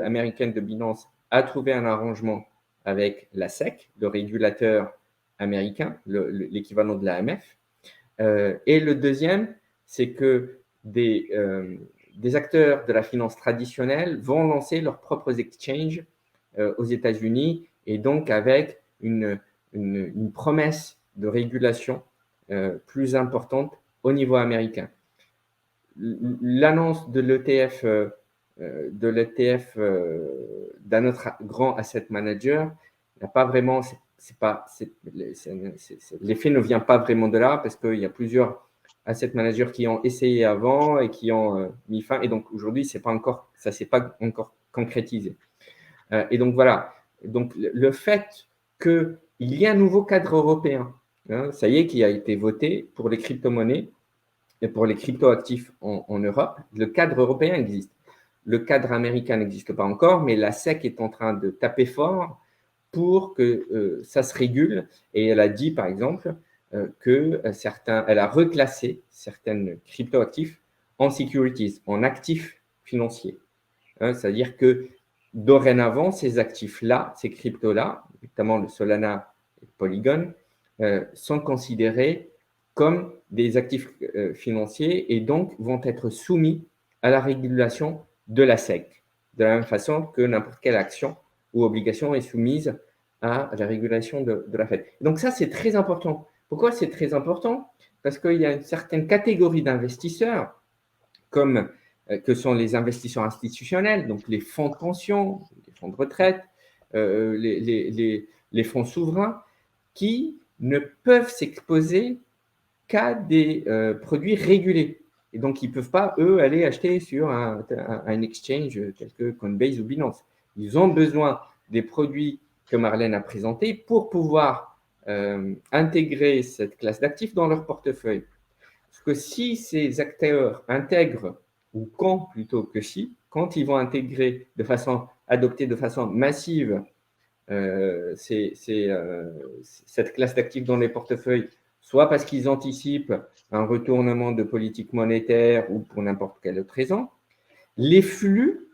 américaine de Binance, a trouvé un arrangement avec la SEC, le régulateur américain, l'équivalent de l'AMF. Et le deuxième, c'est que des acteurs de la finance traditionnelle vont lancer leurs propres exchanges aux États-Unis et donc avec une promesse de régulation plus importante au niveau américain. L'annonce de l'ETF d'un autre grand asset manager n'a pas vraiment, l'effet ne vient pas vraiment de là parce qu'il y a plusieurs asset managers qui ont essayé avant et qui ont mis fin. Et donc aujourd'hui, ça ne s'est pas encore concrétisé. Et donc voilà. Donc le fait qu'il y ait un nouveau cadre européen, ça y est, qui a été voté pour les crypto-monnaies et pour les crypto-actifs en Europe, le cadre européen existe. Le cadre américain n'existe pas encore, mais la SEC est en train de taper fort pour que ça se régule. Et elle a dit, par exemple, elle a reclassé certaines crypto-actifs en securities, en actifs financiers. C'est-à-dire que dorénavant, ces actifs-là, ces cryptos-là, notamment le Solana et le Polygon, sont considérés comme des actifs financiers et donc vont être soumis à la régulation de la SEC, de la même façon que n'importe quelle action ou obligation est soumise à la régulation de la Fed. Donc ça, c'est très important. Pourquoi c'est très important? Parce qu'il y a une certaine catégorie d'investisseurs, comme que sont les investisseurs institutionnels, donc les fonds de pension, les fonds de retraite, les fonds souverains, qui ne peuvent s'exposer qu'à des produits régulés. Et donc, ils ne peuvent pas, eux, aller acheter sur un exchange tel que Coinbase ou Binance. Ils ont besoin des produits que Marlène a présentés pour pouvoir intégrer cette classe d'actifs dans leur portefeuille. Parce que si ces acteurs intègrent, ou quand plutôt que quand ils vont adopter de façon massive cette classe d'actifs dans les portefeuilles, soit parce qu'ils anticipent un retournement de politique monétaire ou pour n'importe quelle autre raison, les flux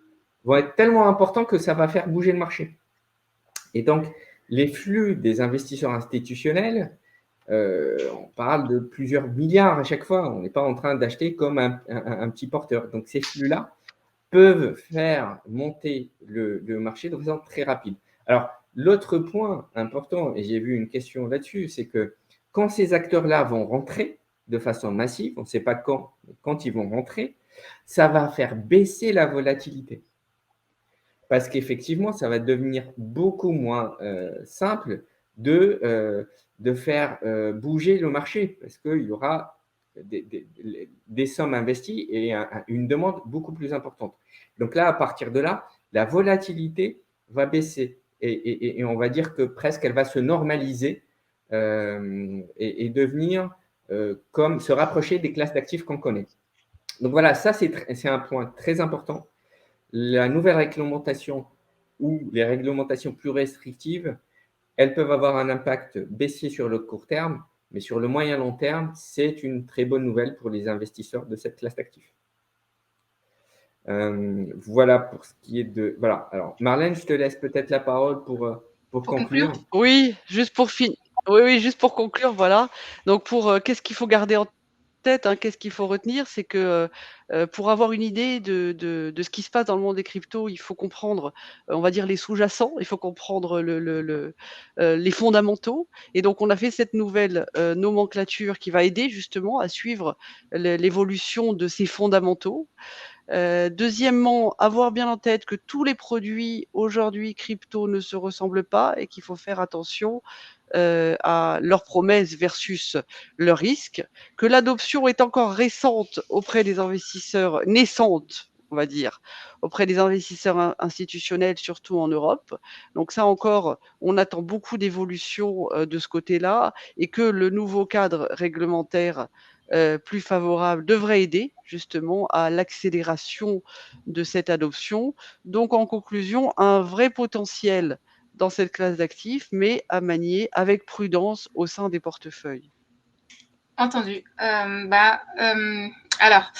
vont être tellement importants que ça va faire bouger le marché. Et donc, les flux des investisseurs institutionnels, on parle de plusieurs milliards à chaque fois. On n'est pas en train d'acheter comme un petit porteur. Donc, ces flux-là peuvent faire monter le marché de façon très rapide. Alors, l'autre point important, et j'ai vu une question là-dessus, c'est que quand ces acteurs-là vont rentrer de façon massive, on ne sait pas quand ils vont rentrer, ça va faire baisser la volatilité. Parce qu'effectivement, ça va devenir beaucoup moins simple de faire bouger le marché, parce qu'il y aura des sommes investies et une demande beaucoup plus importante. Donc là, à partir de là, la volatilité va baisser et on va dire que presque elle va se normaliser et devenir se rapprocher des classes d'actifs qu'on connaît. Donc voilà, ça c'est un point très important. La nouvelle réglementation ou les réglementations plus restrictives, elles peuvent avoir un impact baissier sur le court terme, mais sur le moyen long terme, c'est une très bonne nouvelle pour les investisseurs de cette classe d'actifs. Voilà pour ce qui est de… Voilà. Alors, Marlène, je te laisse peut-être la parole pour conclure. Oui, juste pour juste pour conclure, voilà. Donc qu'est-ce qu'il faut garder en tête, hein, qu'est-ce qu'il faut retenir, c'est que pour avoir une idée de ce qui se passe dans le monde des cryptos, il faut comprendre, on va dire, les sous-jacents, il faut comprendre les fondamentaux. Et donc, on a fait cette nouvelle nomenclature qui va aider justement à suivre l'évolution de ces fondamentaux. Deuxièmement, avoir bien en tête que tous les produits aujourd'hui crypto ne se ressemblent pas et qu'il faut faire attention à leurs promesses versus leurs risques, que l'adoption est encore récente auprès des investisseurs, naissante, on va dire, auprès des investisseurs institutionnels, surtout en Europe. Donc ça encore, on attend beaucoup d'évolution de ce côté-là et que le nouveau cadre réglementaire plus favorable devrait aider justement à l'accélération de cette adoption. Donc en conclusion, un vrai potentiel dans cette classe d'actifs, mais à manier avec prudence au sein des portefeuilles. Entendu. Alors,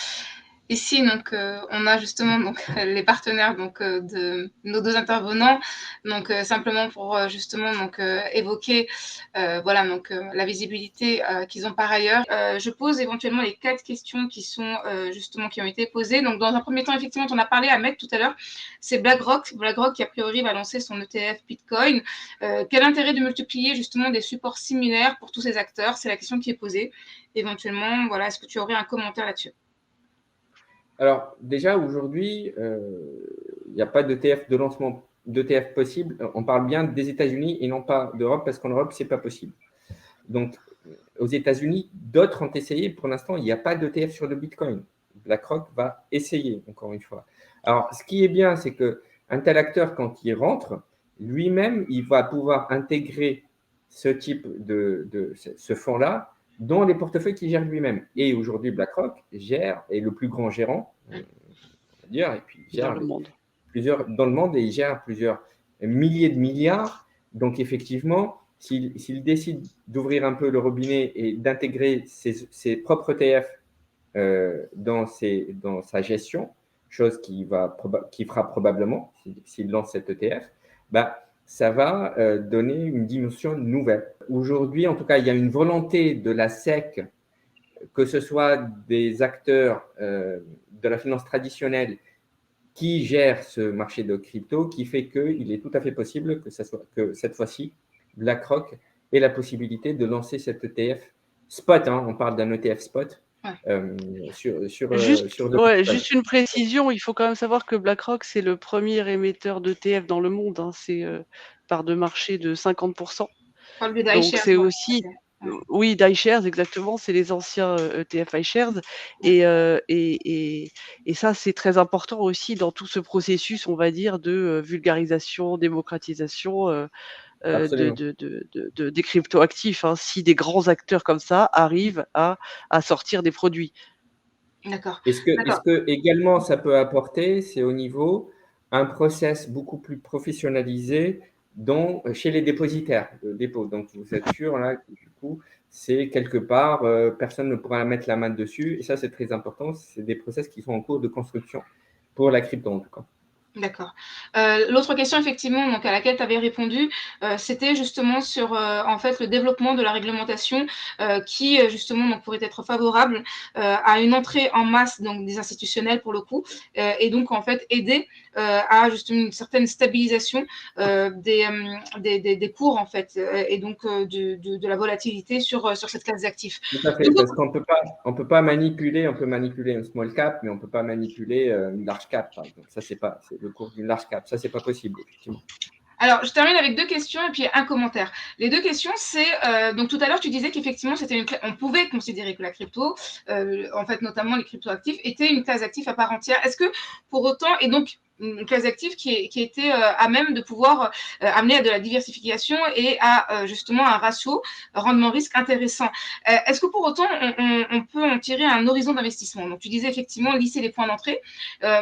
ici, donc, on a justement donc, les partenaires donc, de nos deux intervenants. Donc, simplement pour justement donc, évoquer voilà, donc, la visibilité qu'ils ont par ailleurs. Je pose éventuellement les 4 questions qui sont justement qui ont été posées. Donc, dans un premier temps, effectivement, on a parlé à Ahmed tout à l'heure, c'est BlackRock. BlackRock qui, a priori, va lancer son ETF Bitcoin. Quel intérêt de multiplier justement des supports similaires pour tous ces acteurs? C'est la question qui est posée. Éventuellement, voilà, est-ce que tu aurais un commentaire là-dessus? Alors, déjà, aujourd'hui, il n'y a pas d'ETF de lancement d'ETF possible. On parle bien des États-Unis et non pas d'Europe, parce qu'en Europe, ce n'est pas possible. Donc, aux États-Unis, d'autres ont essayé. Pour l'instant, il n'y a pas d'ETF sur le Bitcoin. BlackRock va essayer, encore une fois. Alors, ce qui est bien, c'est qu'un tel acteur, quand il rentre, lui-même, il va pouvoir intégrer ce type ce fonds-là dans les portefeuilles qu'il gère lui-même. Et aujourd'hui, BlackRock est le plus grand gérant, on va dire, et puis il gère dans le monde. Dans le monde, et il gère plusieurs milliers de milliards. Donc, effectivement, s'il décide d'ouvrir un peu le robinet et d'intégrer ses propres ETF dans sa gestion, chose qu'il fera probablement s'il lance cet ETF, ça va donner une dimension nouvelle. Aujourd'hui, en tout cas, il y a une volonté de la SEC, que ce soit des acteurs de la finance traditionnelle qui gèrent ce marché de crypto, qui fait qu'il est tout à fait possible que cette fois-ci, BlackRock ait la possibilité de lancer cet ETF spot. On parle d'un ETF spot. Juste une précision, il faut quand même savoir que BlackRock, c'est le premier émetteur d'ETF dans le monde. C'est part de marché de 50%. Donc c'est aussi… Oui, d'iShares, exactement, c'est les anciens ETF iShares. Et ça, c'est très important aussi dans tout ce processus, on va dire, de vulgarisation, démocratisation des cryptoactifs, si des grands acteurs comme ça arrivent à sortir des produits. D'accord. Et ce que également ça peut apporter, c'est au niveau un process beaucoup plus professionnalisé chez les dépositaires de dépôt. Donc, vous êtes sûr, là, du coup, c'est quelque part, personne ne pourra mettre la main dessus. Et ça, c'est très important. C'est des process qui sont en cours de construction pour la crypto, en tout cas. D'accord. L'autre question, effectivement, donc à laquelle tu avais répondu, c'était justement sur en fait le développement de la réglementation qui justement donc, pourrait être favorable à une entrée en masse donc, des institutionnels pour le coup, et donc en fait aider à justement une certaine stabilisation des cours en fait, et donc de la volatilité sur cette classe d'actifs. Tout à fait, parce qu'on peut pas manipuler, on peut manipuler un small cap, mais on ne peut pas manipuler une large cap. Par exemple. Ça, c'est le cours d'une large cap. Ça, c'est pas possible, effectivement. Alors, je termine avec 2 questions et puis un commentaire. Les 2 questions, c'est donc tout à l'heure, tu disais qu'effectivement, on pouvait considérer que la crypto, en fait, notamment les cryptoactifs, étaient une classe d'actifs à part entière. Est-ce que pour autant, et donc une classe d'actifs qui était à même de pouvoir amener à de la diversification et à justement un ratio rendement-risque intéressant. Est-ce que pour autant, on peut en tirer un horizon d'investissement? Donc, tu disais effectivement lisser les points d'entrée,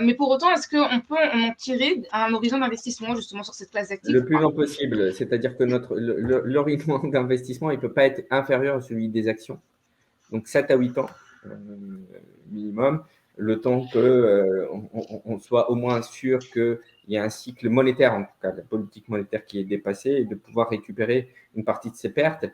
mais pour autant, est-ce qu'on peut en tirer un horizon d'investissement justement sur cette classe d'actifs? Le plus long possible, c'est-à-dire que l'horizon d'investissement, il ne peut pas être inférieur à celui des actions. Donc 7 à 8 ans minimum, le temps qu'on soit au moins sûr qu'il y a un cycle monétaire, en tout cas la politique monétaire qui est dépassée, et de pouvoir récupérer une partie de ces pertes,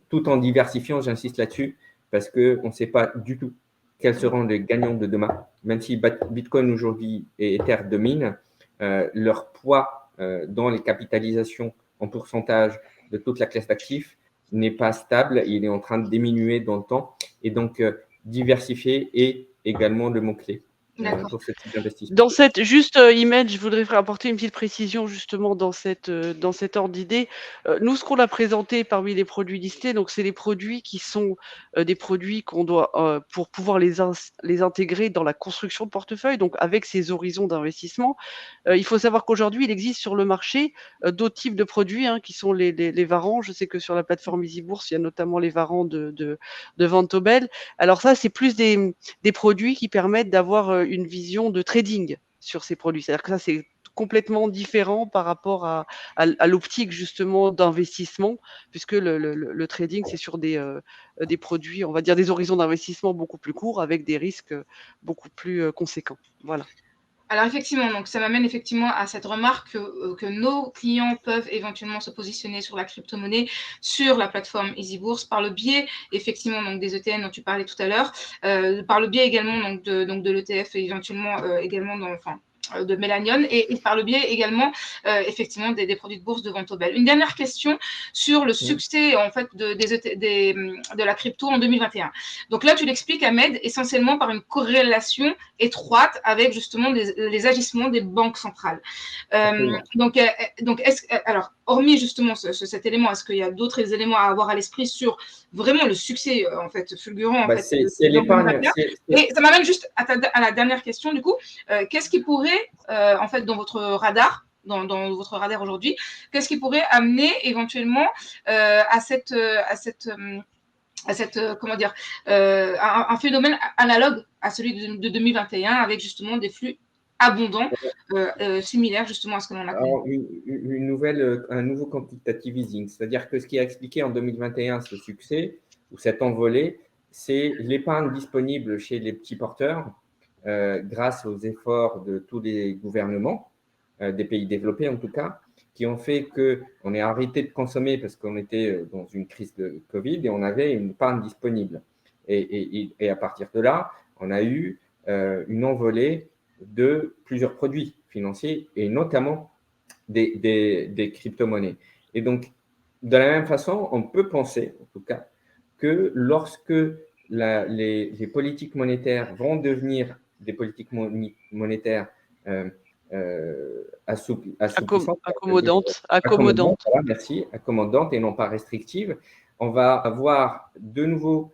tout en diversifiant, j'insiste là-dessus, parce qu'on ne sait pas du tout quels seront les gagnants de demain. Même si Bitcoin aujourd'hui et Ether dominent, leur poids dans les capitalisations en pourcentage de toute la classe d'actifs n'est pas stable, il est en train de diminuer dans le temps. Et donc, diversifier est également le mot-clé pour ce type d'investissement. Dans cette juste image, je voudrais apporter une petite précision justement dans cet ordre d'idée. Nous, ce qu'on a présenté parmi les produits listés, donc c'est les produits qui sont des produits qu'on doit, pour pouvoir les intégrer dans la construction de portefeuille, donc avec ces horizons d'investissement. Il faut savoir qu'aujourd'hui, il existe sur le marché d'autres types de produits qui sont les varans. Je sais que sur la plateforme EasyBourse, il y a notamment les varans de Vontobel. Alors ça, c'est plus des produits qui permettent d'avoir une vision de trading sur ces produits. C'est-à-dire que ça, c'est complètement différent par rapport à l'optique justement d'investissement, puisque le trading, c'est sur des produits, on va dire des horizons d'investissement beaucoup plus courts avec des risques beaucoup plus conséquents. Voilà. Alors effectivement, donc ça m'amène effectivement à cette remarque que nos clients peuvent éventuellement se positionner sur la crypto-monnaie, sur la plateforme EasyBourse, par le biais effectivement donc des ETN dont tu parlais tout à l'heure, par le biais également donc de l'ETF et éventuellement également de Mélanion et par le biais également effectivement des produits de bourse de Vontobel. Une dernière question sur le succès en fait de la crypto en 2021. Donc là, tu l'expliques, Ahmed, essentiellement par une corrélation étroite avec justement les agissements des banques centrales. Donc, alors, hormis justement cet élément, est-ce qu'il y a d'autres éléments à avoir à l'esprit sur vraiment le succès en fait fulgurant en fait, c'est l'épargne. Et ça m'amène juste à la dernière question du coup. Qu'est-ce qui pourrait en fait dans votre radar aujourd'hui, qu'est-ce qui pourrait amener éventuellement à cette comment dire, un phénomène analogue à celui de 2021 avec justement des flux abondants, similaires justement à ce que l'on a connu. Un nouveau quantitative easing, c'est-à-dire que ce qui a expliqué en 2021 ce succès ou cette envolée, c'est l'épargne disponible chez les petits porteurs grâce aux efforts de tous les gouvernements, des pays développés en tout cas, qui ont fait qu'on ait arrêté de consommer parce qu'on était dans une crise de Covid et on avait une épargne disponible. Et à partir de là, on a eu une envolée de plusieurs produits financiers et notamment des crypto-monnaies. Et donc, de la même façon, on peut penser, en tout cas, que lorsque les politiques monétaires vont devenir des politiques monétaires accommodantes, voilà, merci, accommodantes et non pas restrictives, on pourrait avoir de nouveau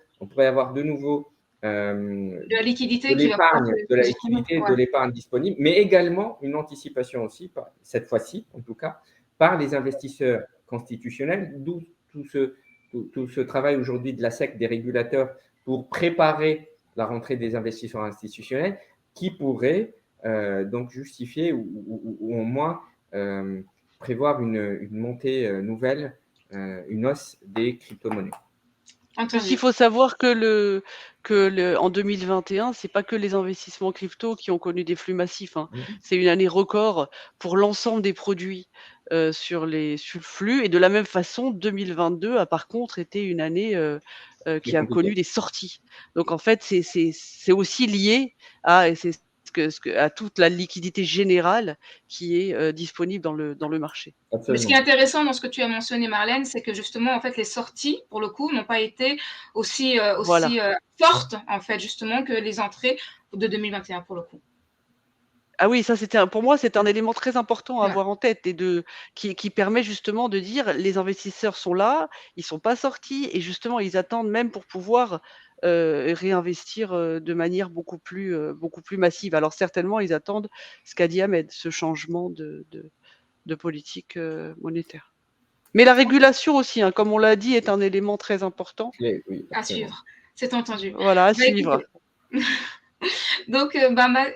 de la liquidité, de l'épargne disponible, mais également une anticipation aussi, cette fois-ci en tout cas, par les investisseurs constitutionnels, d'où tout ce travail aujourd'hui de la SEC, des régulateurs, pour préparer la rentrée des investisseurs institutionnels qui pourraient donc justifier ou au moins prévoir une montée nouvelle, une hausse des crypto-monnaies. Il faut savoir que en 2021, c'est pas que les investissements crypto qui ont connu des flux massifs. C'est une année record pour l'ensemble des produits sur le flux. Et de la même façon, 2022 a par contre été une année qui a connu des sorties. Donc en fait, c'est aussi lié à toute la liquidité générale qui est disponible dans le marché. Absolument. Mais ce qui est intéressant dans ce que tu as mentionné, Marlène, c'est que justement, en fait, les sorties, pour le coup, n'ont pas été aussi fortes, en fait, justement, que les entrées de 2021, pour le coup. Ah oui, ça pour moi, c'est un élément très important à avoir en tête et qui permet justement de dire les investisseurs sont là, ils sont pas sortis et justement ils attendent même pour pouvoir réinvestir de manière beaucoup plus massive. Alors certainement, ils attendent ce qu'a dit Ahmed, ce changement de politique monétaire. Mais la régulation aussi, hein, comme on l'a dit, est un élément très important. Oui, à suivre, c'est entendu. Voilà, à Bah, suivre. écoutez, donc,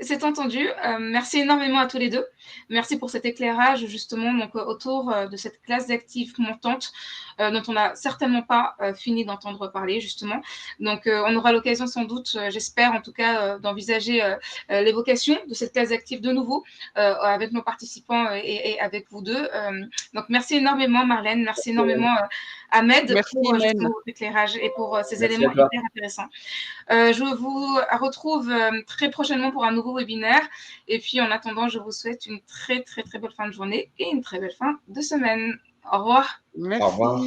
c'est entendu. Merci énormément à tous les deux. Merci pour cet éclairage justement donc, autour de cette classe d'actifs montante dont on n'a certainement pas fini d'entendre parler justement. Donc, on aura l'occasion sans doute, j'espère en tout cas, d'envisager l'évocation de cette classe d'actifs de nouveau avec nos participants et avec vous deux. Donc, merci énormément Marlène, merci énormément Ahmed Merci, pour Imen. justement votre éclairage et pour ces Merci éléments à toi. hyper intéressants. Je vous retrouve très prochainement pour un nouveau webinaire. Et puis, en attendant, je vous souhaite une très, très, très belle fin de journée et une très belle fin de semaine. Au revoir. Merci. Au revoir.